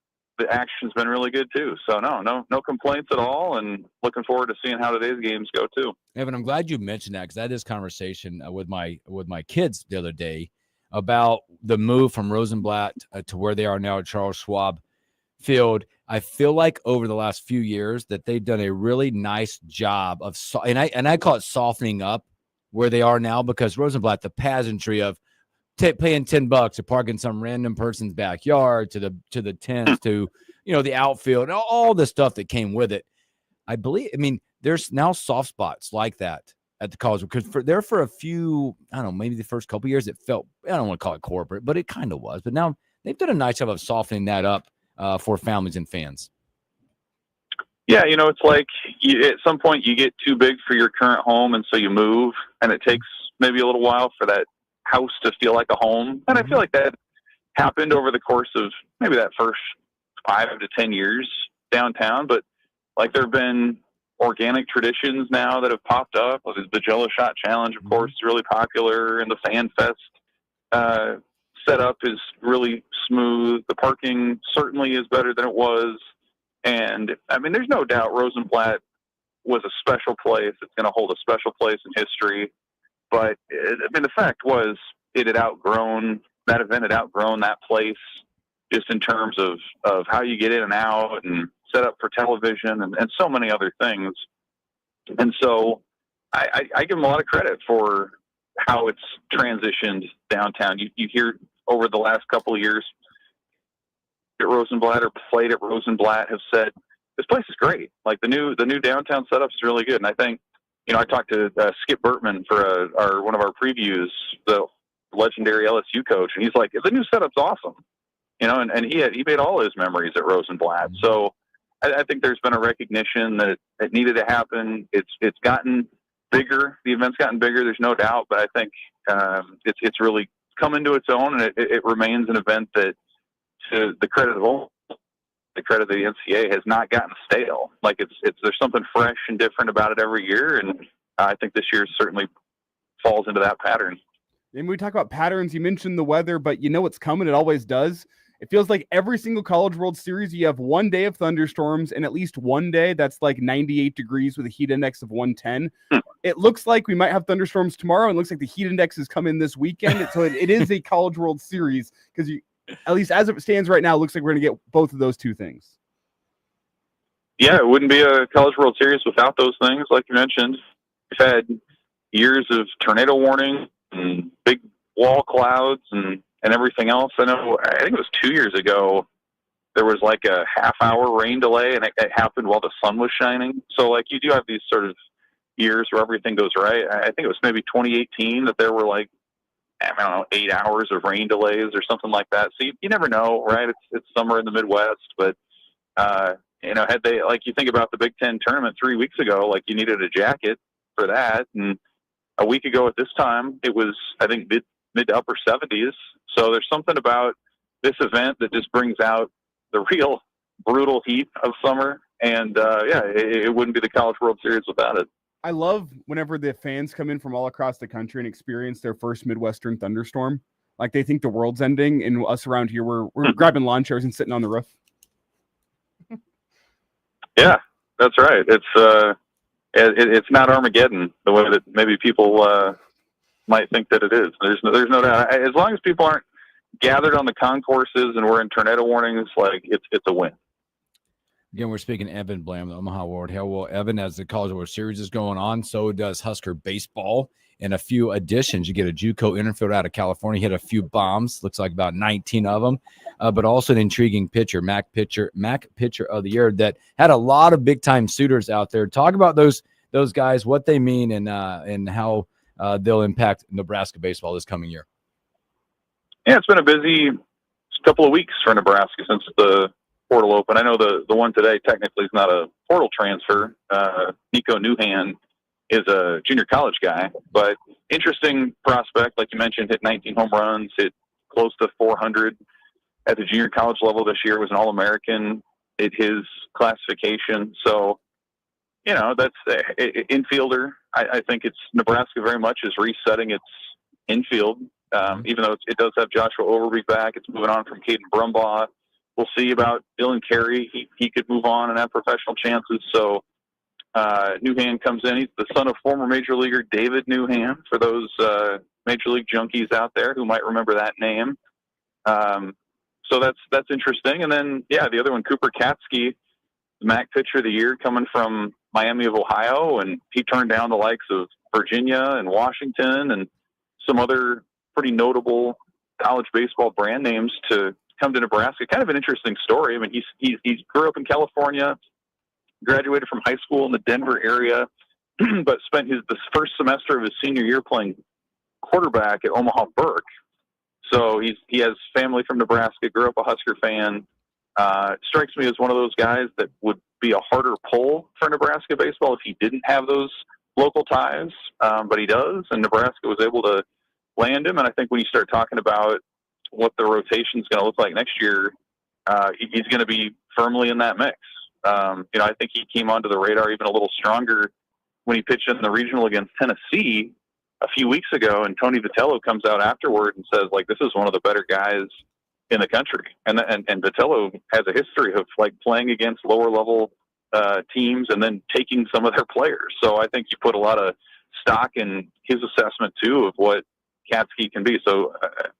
action's been really good too. So no complaints at all, and looking forward to seeing how today's games go too. Evan, I'm glad you mentioned that, because I had this conversation with my kids the other day about the move from Rosenblatt to where they are now at Charles Schwab Field. I feel like over the last few years that they've done a really nice job of, and I call it softening up where they are now, because Rosenblatt, the pageantry of paying $10 to park in some random person's backyard, to the tents, to the outfield, and all the stuff that came with it. I mean, there's now soft spots like that at the college, because for a few, I don't know, maybe the first couple of years, it felt, I don't want to call it corporate, but it kind of was. But now they've done a nice job of softening that up for families and fans. Yeah, it's like at some point you get too big for your current home, and so you move, and it takes maybe a little while for that house to feel like a home. And I feel like that happened over the course of maybe that first 5 to 10 years downtown. But like, there have been organic traditions now that have popped up. The Jello Shot Challenge, of course, is really popular, and the Fan Fest setup is really smooth. The parking certainly is better than it was. And I mean, there's no doubt Rosenblatt was a special place. It's going to hold a special place in history. But I mean, the fact was, that event had outgrown that place, just in terms of how you get in and out, and set up for television, and so many other things. And so I give them a lot of credit for how it's transitioned downtown. You hear over the last couple of years at Rosenblatt or played at Rosenblatt have said, this place is great. Like, the new downtown setup is really good. And I think, I talked to Skip Burtman for one of our previews, the legendary LSU coach, and he's like, the new setup's awesome. And he made all his memories at Rosenblatt. So I think there's been a recognition that it needed to happen. It's gotten bigger. The event's gotten bigger. There's no doubt, but I think it's really come into its own, and it remains an event that, to the credit of all, the credit of the NCAA, has not gotten stale. Like, there's something fresh and different about it every year, and I think this year certainly falls into that pattern. And we talk about patterns. You mentioned the weather, but what's coming. It always does. It feels like every single College World Series, you have one day of thunderstorms, and at least one day that's like 98 degrees with a heat index of 110. It looks like we might have thunderstorms tomorrow, and it looks like the heat index has come in this weekend. So it is a College World Series, because at least as it stands right now, it looks like we're going to get both of those two things. Yeah, it wouldn't be a College World Series without those things, like you mentioned. We've had years of tornado warning and big wall clouds and everything else. I think it was 2 years ago, there was like a half-hour rain delay, and it happened while the sun was shining. So, like, you do have these sort of years where everything goes right. I think it was maybe 2018 that there were, like, I don't know, 8 hours of rain delays or something like that. So you never know, right? It's summer in the Midwest, but had they, like, you think about the Big Ten tournament 3 weeks ago, like, you needed a jacket for that, and a week ago at this time, it was, I think, mid to upper 70s. So there's something about this event that just brings out the real brutal heat of summer, and it wouldn't be the College World Series without it. I love whenever the fans come in from all across the country and experience their first Midwestern thunderstorm. Like, they think the world's ending, and us around here, we're grabbing lawn chairs and sitting on the roof. Yeah, that's right. It's not Armageddon the way that maybe people might think that it is. There's no doubt. As long as people aren't gathered on the concourses and we're in tornado warnings, like, it's a win. Again, we're speaking to Evan Blam, the Omaha World Herald. Evan, as the College World Series is going on, so does Husker baseball. And a few additions. You get a JUCO infielder out of California, hit a few bombs, looks like about 19 of them, but also an intriguing pitcher, MAC pitcher of the year, that had a lot of big-time suitors out there. Talk about those guys, what they mean, and how they'll impact Nebraska baseball this coming year. Yeah, it's been a busy couple of weeks for Nebraska since the portal open. I know the one today technically is not a portal transfer. Nico Newhan is a junior college guy, but interesting prospect, like you mentioned, hit 19 home runs, hit close to 400 at the junior college level this year, was an All-American at his classification. So, you know, that's infielder. I think it's Nebraska very much is resetting its infield, even though it does have Joshua Overby back. It's moving on from Caden Brumbaugh. We'll see about Dylan Carey. He could move on and have professional chances. So Newhan comes in. He's the son of former major leaguer David Newhan, for those major league junkies out there who might remember that name. So that's interesting. And then, yeah, the other one, Cooper Katsky, MAC pitcher of the year, coming from Miami of Ohio, and he turned down the likes of Virginia and Washington and some other pretty notable college baseball brand names to come to Nebraska. Kind of an interesting story. I mean, he grew up in California, graduated from high school in the Denver area, but spent the first semester of his senior year playing quarterback at Omaha Burke. So he has family from Nebraska, grew up a Husker fan. Strikes me as one of those guys that would be a harder pull for Nebraska baseball if he didn't have those local ties, but he does, and Nebraska was able to land him. And I think when you start talking about what the rotation is going to look like next year, he's going to be firmly in that mix. You know, I think he came onto the radar even a little stronger when he pitched in the regional against Tennessee a few weeks ago, and Tony Vitello comes out afterward and says, like, this is one of the better guys in the country. And Vitello has a history of like playing against lower level teams and then taking some of their players. So I think you put a lot of stock in his assessment too of what Katsky can be. So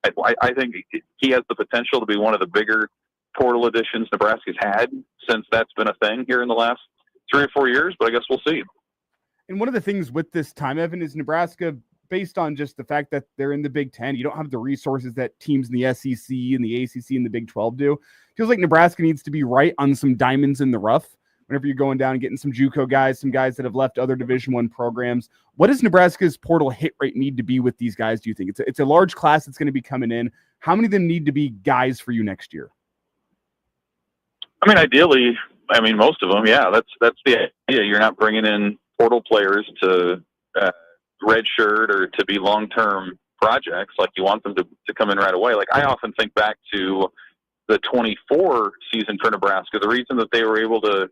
I think he has the potential to be one of the bigger portal additions Nebraska's had since that's been a thing here in the last 3 or 4 years, but I guess we'll see. And one of the things with this time, Evan, is Nebraska, based on just the fact that they're in the Big Ten, you don't have the resources that teams in the SEC and the ACC and the Big 12 do. Feels like Nebraska needs to be right on some diamonds in the rough whenever you're going down and getting some JUCO guys, some guys that have left other Division I programs. What does Nebraska's portal hit rate need to be with these guys, do you think? It's a large class that's going to be coming in. How many of them need to be guys for you next year? I mean, ideally, most of them, yeah. That's the idea. You're not bringing in portal players to redshirt or to be long-term projects. Like, you want them to come in right away. Like, I often think back to the 24 season for Nebraska. The reason that they were able to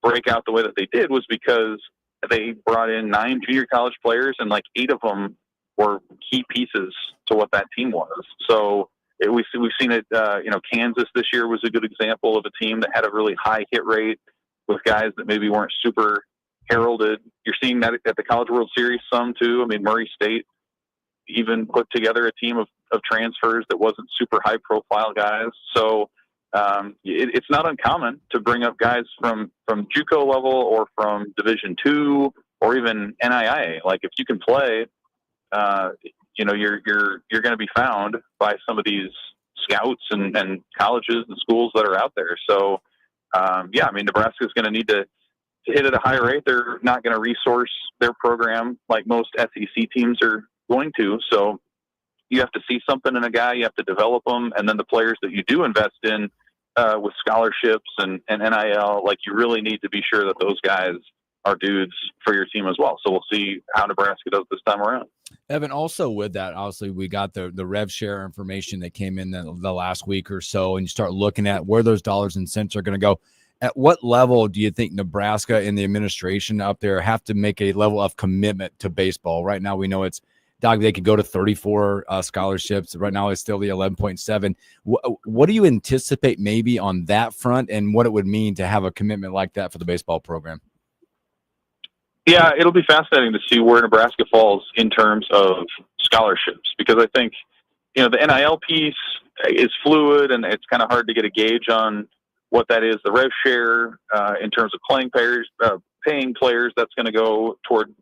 break out the way that they did was because they brought in 9 junior college players, and like 8 of them were key pieces to what that team was. So we've seen it. Kansas this year was a good example of a team that had a really high hit rate with guys that maybe weren't super heralded. You're seeing that at the College World Series some too. I mean, Murray State even put together a team of transfers that wasn't super high profile guys. So it's not uncommon to bring up guys from JUCO level or from Division II or even NIA. Like, if you can play, you're going to be found by some of these scouts and colleges and schools that are out there. So Nebraska is going to need to hit at a high rate. They're not going to resource their program like most SEC teams are going to. So you have to see something in a guy, you have to develop them, and then the players that you do invest in with scholarships and NIL, like, you really need to be sure that those guys are dudes for your team as well. So we'll see how Nebraska does this time around. Evan, also with that, obviously we got the rev share information that came in the last week or so, and you start looking at where those dollars and cents are going to go. At what level do you think Nebraska and the administration up there have to make a level of commitment to baseball? Right now we know they could go to 34 scholarships. Right now it's still the 11.7. What do you anticipate maybe on that front, and what it would mean to have a commitment like that for the baseball program? Yeah, it'll be fascinating to see where Nebraska falls in terms of scholarships, because I think, the NIL piece is fluid and it's kind of hard to get a gauge on what that is. The rev share in terms of paying players, that's going to go toward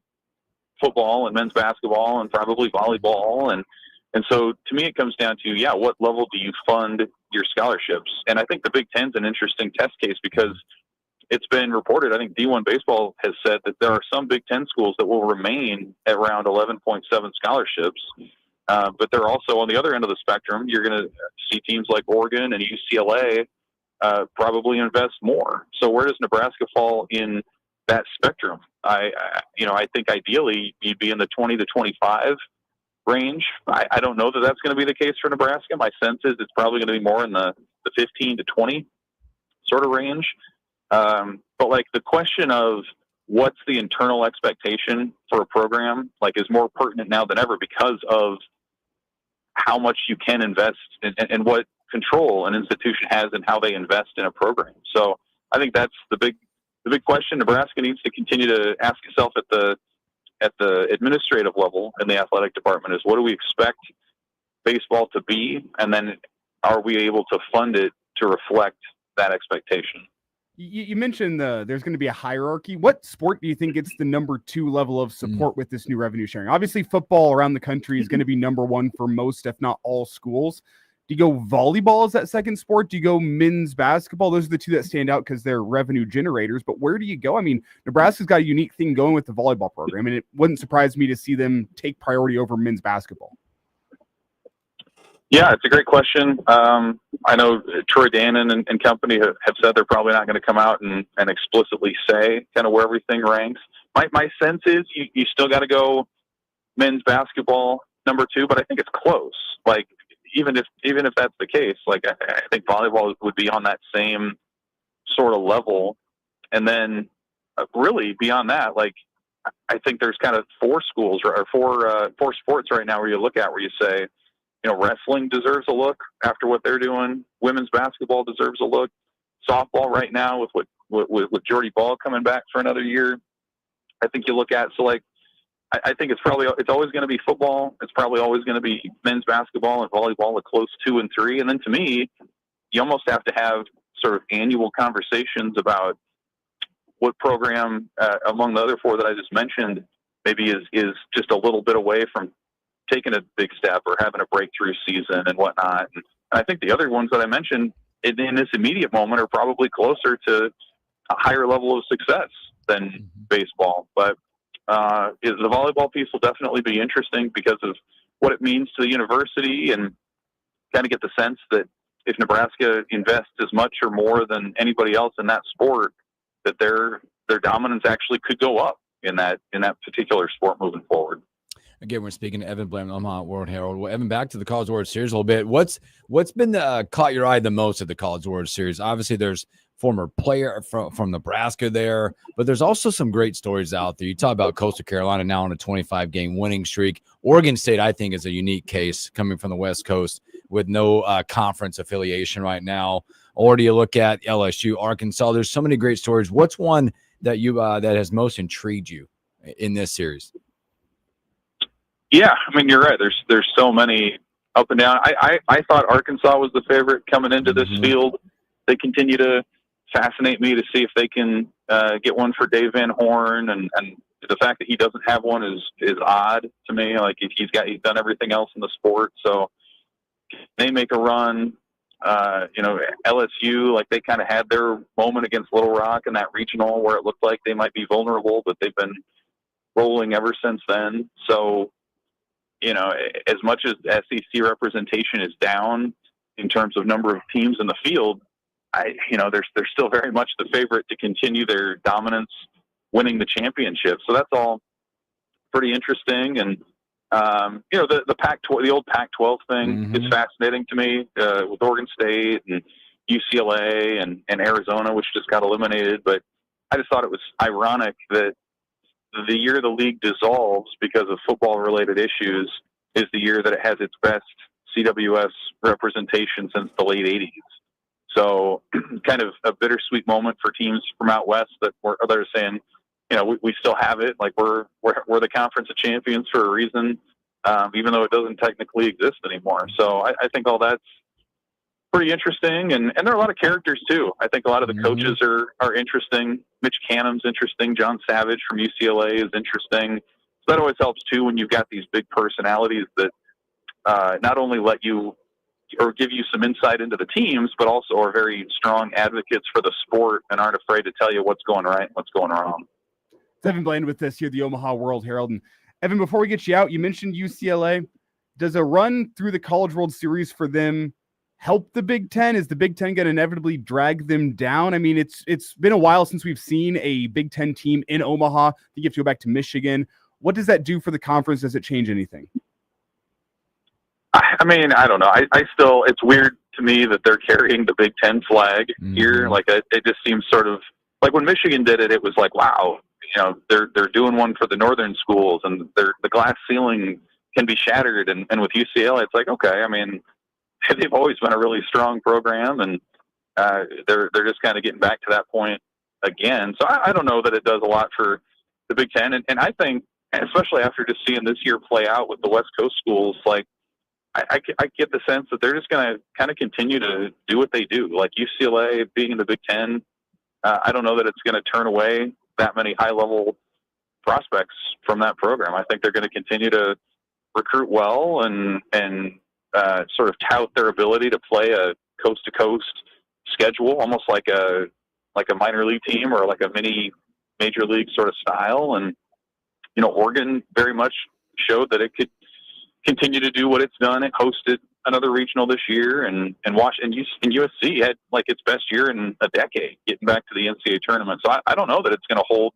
football and men's basketball and probably volleyball. And so to me, it comes down to, what level do you fund your scholarships? And I think the Big Ten's an interesting test case, because it's been reported, I think D1 Baseball has said that there are some Big Ten schools that will remain at around 11.7 scholarships. But they're also on the other end of the spectrum. You're going to see teams like Oregon and UCLA probably invest more. So where does Nebraska fall in that spectrum? I think ideally you'd be in the 20 to 25 range. I don't know that that's going to be the case for Nebraska. My sense is it's probably going to be more in the 15 to 20 sort of range. But like the question of what's the internal expectation for a program, like, is more pertinent now than ever because of how much you can invest and what control an institution has and how they invest in a program. So I think that's the big question Nebraska needs to continue to ask itself at the administrative level in the athletic department is, what do we expect baseball to be? And then are we able to fund it to reflect that expectation? You mentioned there's going to be a hierarchy. What sport do you think gets the number 2 level of support with this new revenue sharing? Obviously, football around the country is going to be number 1 for most, if not all, schools. Do you go volleyball as that second sport? Do you go men's basketball? Those are the 2 that stand out because they're revenue generators. But where do you go? I mean, Nebraska's got a unique thing going with the volleyball program, and it wouldn't surprise me to see them take priority over men's basketball. Yeah, it's a great question. I know Troy Dannon and company have said they're probably not going to come out and explicitly say kind of where everything ranks. My sense is you still got to go men's basketball number 2, but I think it's close. Like, even if that's the case, like I think volleyball would be on that same sort of level. And then really beyond that, like, I think there's kind of 4 schools or 4 sports right now where you look at where you say, you know, wrestling deserves a look after what they're doing. Women's basketball deserves a look. Softball right now with Jordy Ball coming back for another year, I think you look at. So like, I think it's always going to be football. It's probably always going to be men's basketball and volleyball, a close 2 and 3. And then to me, you almost have to have sort of annual conversations about what program among the other 4 that I just mentioned maybe is just a little bit away from taking a big step or having a breakthrough season and whatnot. And I think the other ones that I mentioned in this immediate moment are probably closer to a higher level of success than baseball. But the volleyball piece will definitely be interesting because of what it means to the university, and kind of get the sense that if Nebraska invests as much or more than anybody else in that sport, that their dominance actually could go up in that particular sport moving forward. Again, we're speaking to Evan Blam, Omaha World Herald. Well, Evan, back to the College World Series a little bit. What's been caught your eye the most at the College World Series? Obviously, there's former player from Nebraska there, but there's also some great stories out there. You talk about Coastal Carolina now on a 25-game winning streak. Oregon State, I think, is a unique case coming from the West Coast with no conference affiliation right now. Or do you look at LSU, Arkansas? There's so many great stories. What's one that you that has most intrigued you in this series? Yeah, I mean, you're right. There's so many up and down. I thought Arkansas was the favorite coming into this field. They continue to fascinate me to see if they can get one for Dave Van Horn, and the fact that he doesn't have one is odd to me. Like, he's done everything else in the sport, so they make a run. LSU, like, they kind of had their moment against Little Rock in that regional where it looked like they might be vulnerable, but they've been rolling ever since then. So, you know, as much as SEC representation is down in terms of number of teams in the field, they're still very much the favorite to continue their dominance, winning the championship. So that's all pretty interesting. And the Pac-12, the old Pac-12 thing is fascinating to me with Oregon State and UCLA and Arizona, which just got eliminated. But I just thought it was ironic that the year the league dissolves because of football-related issues is the year that it has its best CWS representation since the late 80s. So kind of a bittersweet moment for teams from out west that are saying, you know, we still have it. Like, we're the conference of champions for a reason, even though it doesn't technically exist anymore. So I think all that's pretty interesting. And there are a lot of characters too. I think a lot of the coaches are interesting. Mitch Canham's interesting. John Savage from UCLA is interesting. So that always helps too when you've got these big personalities that not only let you or give you some insight into the teams, but also are very strong advocates for the sport and aren't afraid to tell you what's going right and what's going wrong. Evan Bland with us here, the Omaha World Herald. And Evan, before we get you out, you mentioned UCLA. Does a run through the College World Series for them help the Big Ten? Is the Big Ten going to inevitably drag them down? I mean, it's been a while since we've seen a Big Ten team in Omaha. I think you have to go back to Michigan. What does that do for the conference? Does it change anything? I mean, I don't know. I still, it's weird to me that they're carrying the Big Ten flag here. Like, it just seems sort of like when Michigan did it, it was like, wow, they're doing one for the northern schools, and the glass ceiling can be shattered. And with UCLA, it's like, okay, I mean, they've always been a really strong program, and they're just kind of getting back to that point again. So I don't know that it does a lot for the Big Ten. And I think, especially after just seeing this year play out with the West Coast schools, like, I get the sense that they're just going to kind of continue to do what they do. Like UCLA being in the Big Ten, I don't know that it's going to turn away that many high-level prospects from that program. I think they're going to continue to recruit well and sort of tout their ability to play a coast-to-coast schedule, almost like a minor league team or like a mini major league sort of style. And Oregon very much showed that it could continue to do what it's done. It hosted another regional this year, and USC had like its best year in a decade getting back to the NCAA tournament. So I don't know that it's going to hold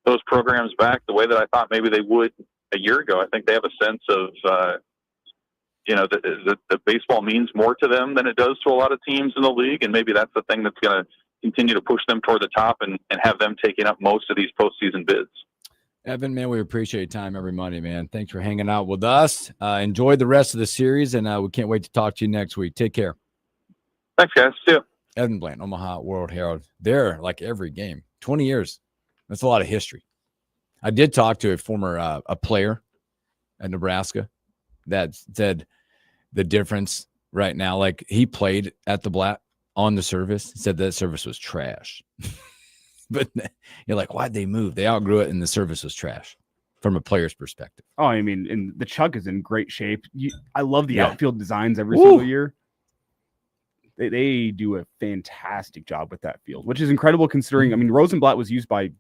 those programs back the way that I thought maybe they would a year ago. I think they have a sense of, the baseball means more to them than it does to a lot of teams in the league. And maybe that's the thing that's going to continue to push them toward the top and have them taking up most of these postseason bids. Evan, man, we appreciate your time every Monday, man. Thanks for hanging out with us. Enjoy the rest of the series, and we can't wait to talk to you next week. Take care. Thanks, guys. See ya. Evan Bland, Omaha World Herald. They're like every game. 20 years. That's a lot of history. I did talk to a former a player at Nebraska that said the difference right now. Like, he played at the Black on the service. He said that service was trash. But you're like, why'd they move? They outgrew it, and the service was trash from a player's perspective. Oh, I mean, and the Chuck is in great shape. I love the outfield designs every single year. They do a fantastic job with that field, which is incredible considering, I mean, Rosenblatt was used by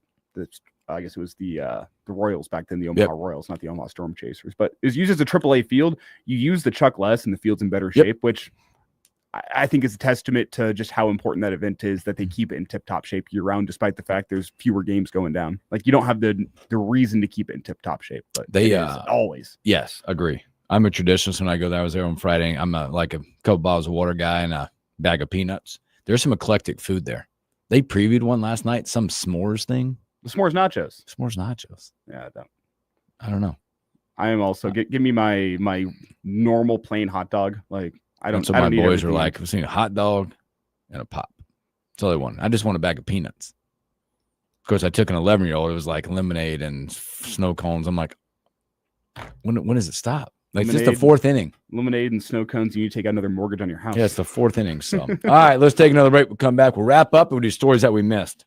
I guess it was the Royals back then, the Omaha Royals, not the Omaha Storm Chasers, but it was used as a AAA field. You use the Chuck less, and the field's in better shape, which I think is a testament to just how important that event is, that they keep it in tip-top shape year-round, despite the fact there's fewer games going down. Like, you don't have the reason to keep it in tip-top shape, but they always. Yes, agree. I'm a traditionalist when I go there. I was there on Friday. I'm like a couple bottles of water guy and a bag of peanuts. There's some eclectic food there. They previewed one last night, some s'mores thing. The s'mores nachos. S'mores nachos. Yeah, I don't know. I am also give me my normal plain hot dog. Like, That's what my boys were like. We've seen a hot dog and a pop. That's all they wanted. I just want a bag of peanuts. Of course, I took an 11-year-old. It was like lemonade and snow cones. I'm like, when does it stop? Like, this is the fourth inning. Lemonade and snow cones, and you take out another mortgage on your house. Yeah, it's the fourth inning. So, all right, let's take another break. We'll come back. We'll wrap up. We'll do stories that we missed.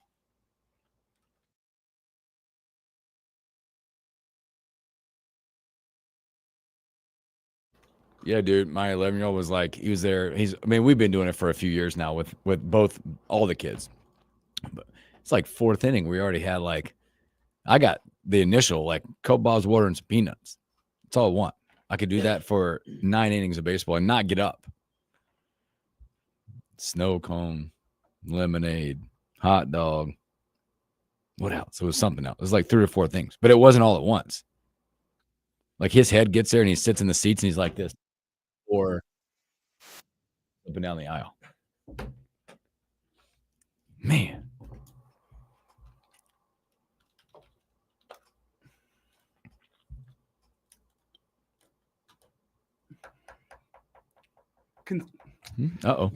Yeah, dude, my 11-year-old was like, he was there. We've been doing it for a few years now with all the kids. But it's like fourth inning. We already had I got the initial Coke bottles of water and some peanuts. That's all I want. I could do that for 9 innings of baseball and not get up. Snow cone, lemonade, hot dog. What else? It was something else. It was like 3 or 4 things, but it wasn't all at once. Like, his head gets there and he sits in the seats and he's like this. Or up and down the aisle. Man.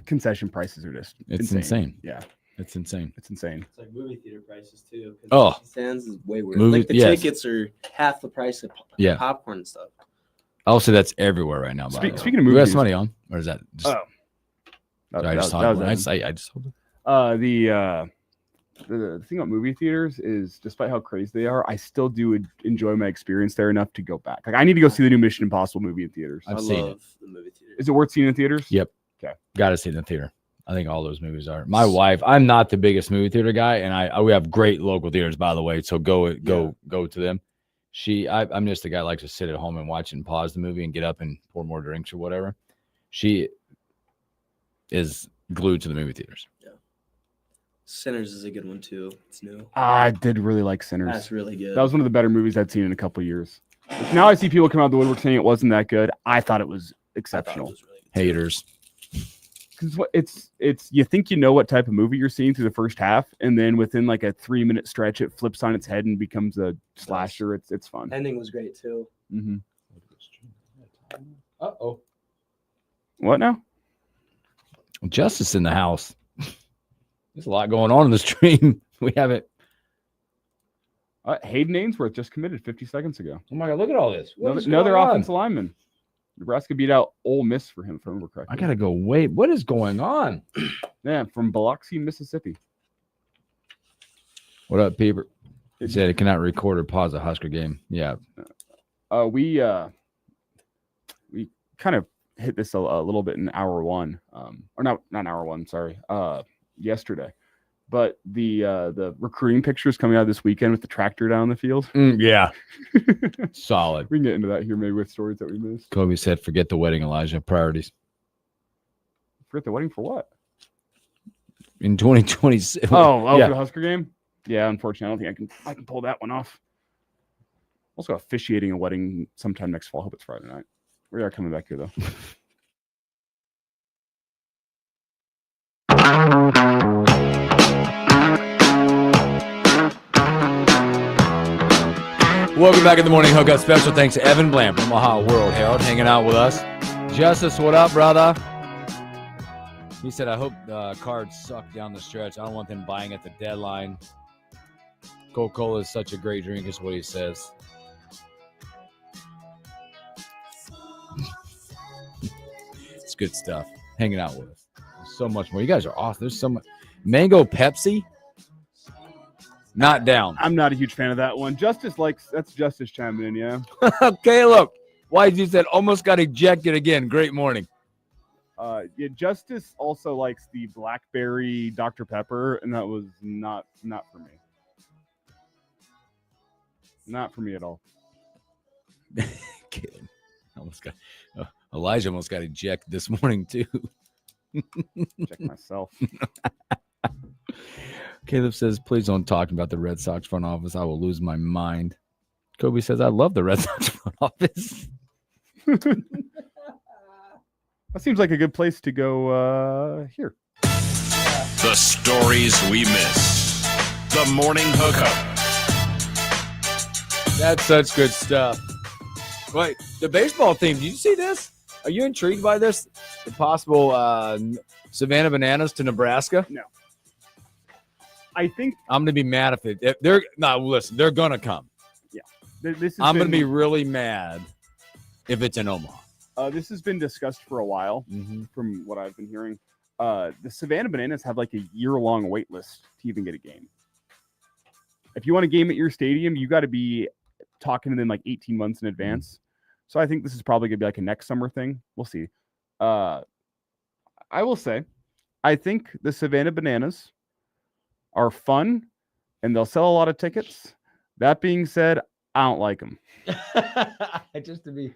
Concession prices are just insane. Yeah. It's insane. It's insane. It's like movie theater prices too. Oh, stands is way weird. Like the tickets are half the price of popcorn and stuff. Also, that's everywhere right now. Speaking of movies, you got somebody on, or is that? Just, I just told it. The thing about movie theaters is, despite how crazy they are, I still do enjoy my experience there enough to go back. Like, I need to go see the new Mission Impossible movie in theaters. I've seen it. The movie theater. Is it worth seeing in theaters? Yep. Okay. Got to see it in the theater. I think all those movies are. My wife, I'm not the biggest movie theater guy, and we have great local theaters, by the way. So go to them. I'm just the guy who likes to sit at home and watch and pause the movie and get up and pour more drinks or whatever. She is glued to the movie theaters. Yeah. Sinners is a good one too. It's new. I did really like Sinners. That's really good. That was one of the better movies I'd seen in a couple of years. Now I see people come out of the woodwork saying it wasn't that good. I thought it was exceptional. Haters. Because it's you think you know what type of movie you're seeing through the first half, and then within like a 3-minute stretch, it flips on its head and becomes a slasher. It's fun. Ending was great too. Mm-hmm. Uh-oh. What now? Justice in the house. There's a lot going on in the stream. We have it. Hayden Ainsworth just committed 50 seconds ago. Oh my God! Look at all this. Another offensive lineman. Nebraska beat out Ole Miss for him, if I remember correctly. I gotta go. Wait, what is going on? Yeah, from Biloxi, Mississippi. What up, Peeper? He said it cannot record or pause a Husker game. Yeah. We kind of hit this a little bit in hour one, or not hour one. Sorry, yesterday. But the recruiting pictures coming out this weekend with the tractor down the field. Yeah. Solid. We can get into that here maybe with stories that we missed. Kobe said, forget the wedding, Elijah. Priorities. Forget the wedding for what? In 2026. Oh, yeah. For the Husker game? Yeah, unfortunately, I don't think I can pull that one off. Also officiating a wedding sometime next fall. I hope it's Friday night. We are coming back here, though. Welcome back in the morning hookup. Special thanks to Evan Bland from Omaha World Herald hanging out with us. Justice, what up, brother? He said, I hope the cards suck down the stretch. I don't want them buying at the deadline. Coca-Cola is such a great drink, is what he says. It's good stuff. Hanging out with us. There's so much more. You guys are awesome. There's so much. Mango Pepsi? Not down. I'm not a huge fan of that one. That's Justice chiming in, yeah. Okay, look. YG said almost got ejected again. Great morning. Yeah, Justice also likes the blackberry Dr. Pepper, and that was not for me. Not for me at all. Kidding. Elijah almost got ejected this morning too. Check myself. Caleb says, please don't talk about the Red Sox front office. I will lose my mind. Kobe says, I love the Red Sox front office. That seems like a good place to go here. The stories we miss. The morning hookup. That's such good stuff. Wait, the baseball team, did you see this? Are you intrigued by this? The possible Savannah Bananas to Nebraska? No. I think I'm gonna be mad if they're not. Listen, they're gonna come. Yeah, I'm gonna be really mad if it's in Omaha. This has been discussed for a while, from what I've been hearing. The Savannah Bananas have like a year-long wait list to even get a game. If you want a game at your stadium, you got to be talking to them like 18 months in advance. So I think this is probably gonna be like a next summer thing. We'll see. I will say, I think the Savannah Bananas are fun, and they'll sell a lot of tickets. That being said, I don't like them. Just to be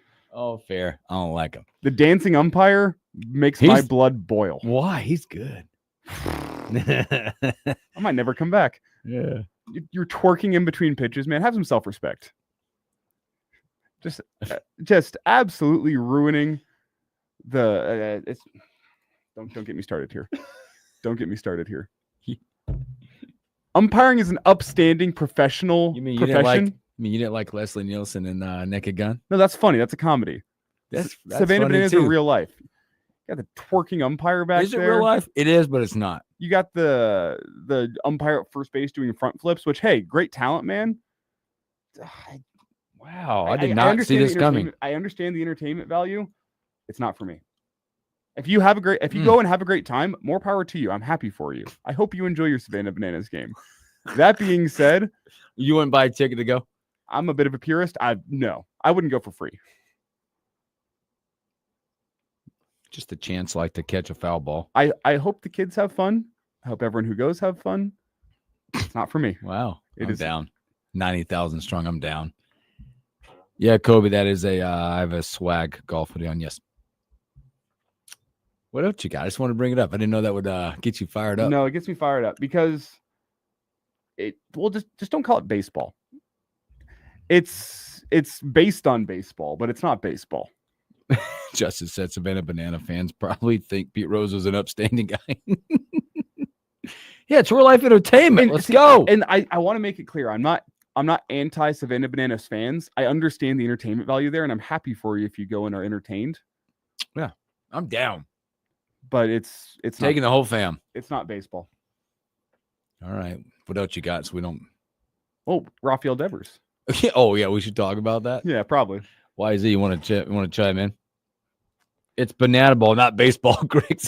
fair, I don't like them. The dancing umpire makes my blood boil. Why? He's good. I might never come back. Yeah, you're twerking in between pitches, man. Have some self-respect. Just absolutely ruining the. Don't get me started here. Don't get me started here. Umpiring is an upstanding professional profession. You didn't like Leslie Nielsen in Naked Gun? No, that's funny. That's a comedy. That's Savannah Bananas in real life. You got the twerking umpire back there. Is it real life? It is, but it's not. You got the umpire at first base doing front flips, which, hey, great talent, man. Wow, I did not see this coming. I understand the entertainment value. It's not for me. If you go and have a great time, more power to you. I'm happy for you. I hope you enjoy your Savannah Bananas game. That being said, you wouldn't buy a ticket to go? I'm a bit of a purist. No, I wouldn't go for free. Just a chance like to catch a foul ball. I hope the kids have fun. I hope everyone who goes have fun. It's not for me. Wow. I'm down. 90,000 strong. I'm down. Yeah, Kobe, that is I have a swag golf hoodie on. Yes. What else you got? I just want to bring it up. I didn't know that would get you fired up. No, it gets me fired up because just don't call it baseball. It's based on baseball, but it's not baseball. Justice said Savannah Banana fans probably think Pete Rose was an upstanding guy. Yeah, it's real life entertainment. Let's go. And I want to make it clear, I'm not anti Savannah Bananas fans. I understand the entertainment value there, and I'm happy for you if you go and are entertained. Yeah, I'm down. But it's taking not, the whole fam. It's not baseball. All right. What else you got? So we don't. Oh, Rafael Devers. Oh yeah, we should talk about that. Yeah, probably. YZ, you want to chime in? It's banana ball, not baseball, Greg.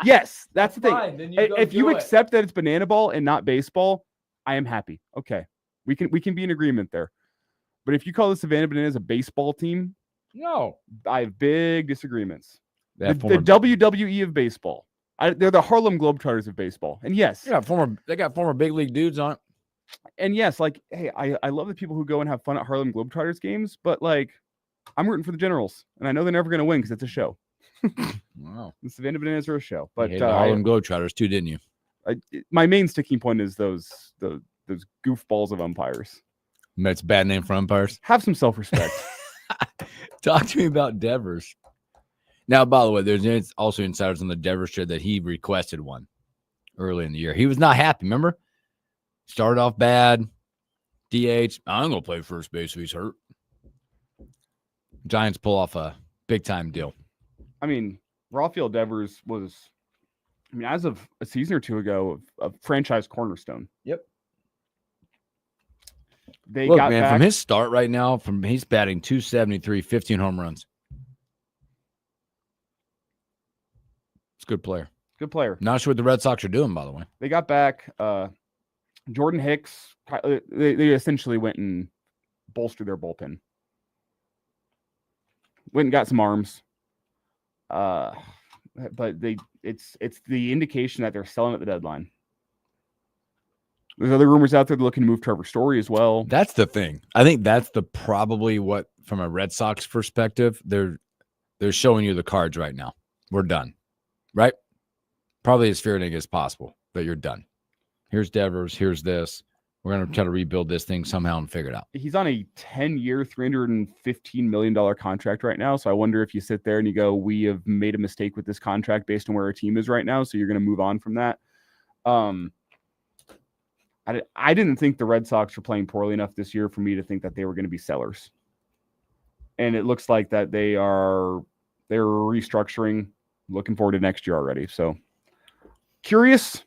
Yes, that's the thing. Fine, then If you accept that it's banana ball and not baseball, I am happy. Okay, we can be in agreement there. But if you call the Savannah Bananas a baseball team, no, I have big disagreements. The former- WWE of baseball. They're the Harlem Globetrotters of baseball. And yes, they got former big league dudes on it. And yes, like, hey, I love the people who go and have fun at Harlem Globetrotters games, but like, I'm rooting for the Generals, and I know they're never going to win because it's a show. Wow, the Savannah Bananas are a show, but you hated the Harlem Globetrotters too, didn't you? My main sticking point is those goofballs of umpires. That's a bad name for umpires. Have some self-respect. Talk to me about Devers. Now, by the way, there's also insiders on the Devers show that he requested one early in the year. He was not happy. Remember, started off bad. DH. I'm gonna play first base if he's hurt. Giants pull off a big time deal. I mean, Rafael Devers was, as of a season or two ago, a franchise cornerstone. Yep. They Look, got man, back, from his start right now, he's batting 273, 15 home runs. It's a good player. Good player. Not sure what the Red Sox are doing, by the way. They got back Jordan Hicks. They essentially went and bolstered their bullpen. Went and got some arms. But it's the indication that they're selling at the deadline. There's other rumors out there looking to move Trevor Story as well. That's the thing. I think that's probably what, from a Red Sox perspective, they're showing you the cards right now. We're done, right? Probably as fair as possible that you're done. Here's Devers. Here's this. We're going to try to rebuild this thing somehow and figure it out. He's on a 10-year, $315 million contract right now. So I wonder if you sit there and you go, we have made a mistake with this contract based on where our team is right now. So you're going to move on from that. I didn't think the Red Sox were playing poorly enough this year for me to think that they were going to be sellers. And it looks like that they're restructuring. Looking forward to next year already. So curious.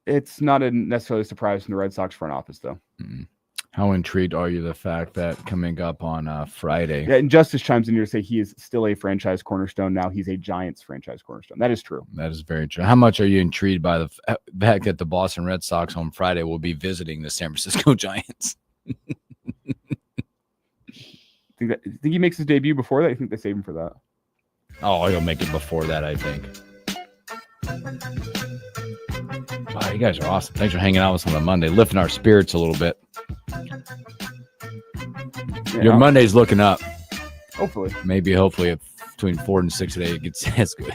It's not necessarily a surprise from the Red Sox front office, though. Mm-hmm. How intrigued are you the fact that coming up on Friday? Yeah, and Justice chimes in here to say he is still a franchise cornerstone. Now he's a Giants franchise cornerstone. That is true. That is very true. How much are you intrigued by the fact that the Boston Red Sox on Friday will be visiting the San Francisco Giants? Think he makes his debut before that? I think they save him for that. Oh, he'll make it before that, I think. Wow, you guys are awesome. Thanks for hanging out with us on a Monday, lifting our spirits a little bit. Yeah, Your Monday's looking up. Hopefully. Hopefully, between 4 and 6 today, it gets as good.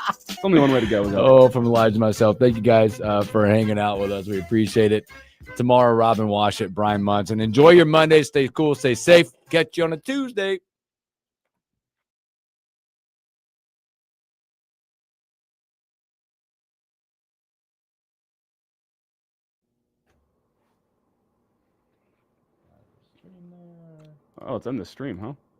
It's only one way to go. Oh, from Elijah myself. Thank you guys for hanging out with us. We appreciate it. Tomorrow, Robin Washit, Brian Munson. Enjoy your Monday. Stay cool. Stay safe. Catch you on a Tuesday. Oh, it's in the stream, huh?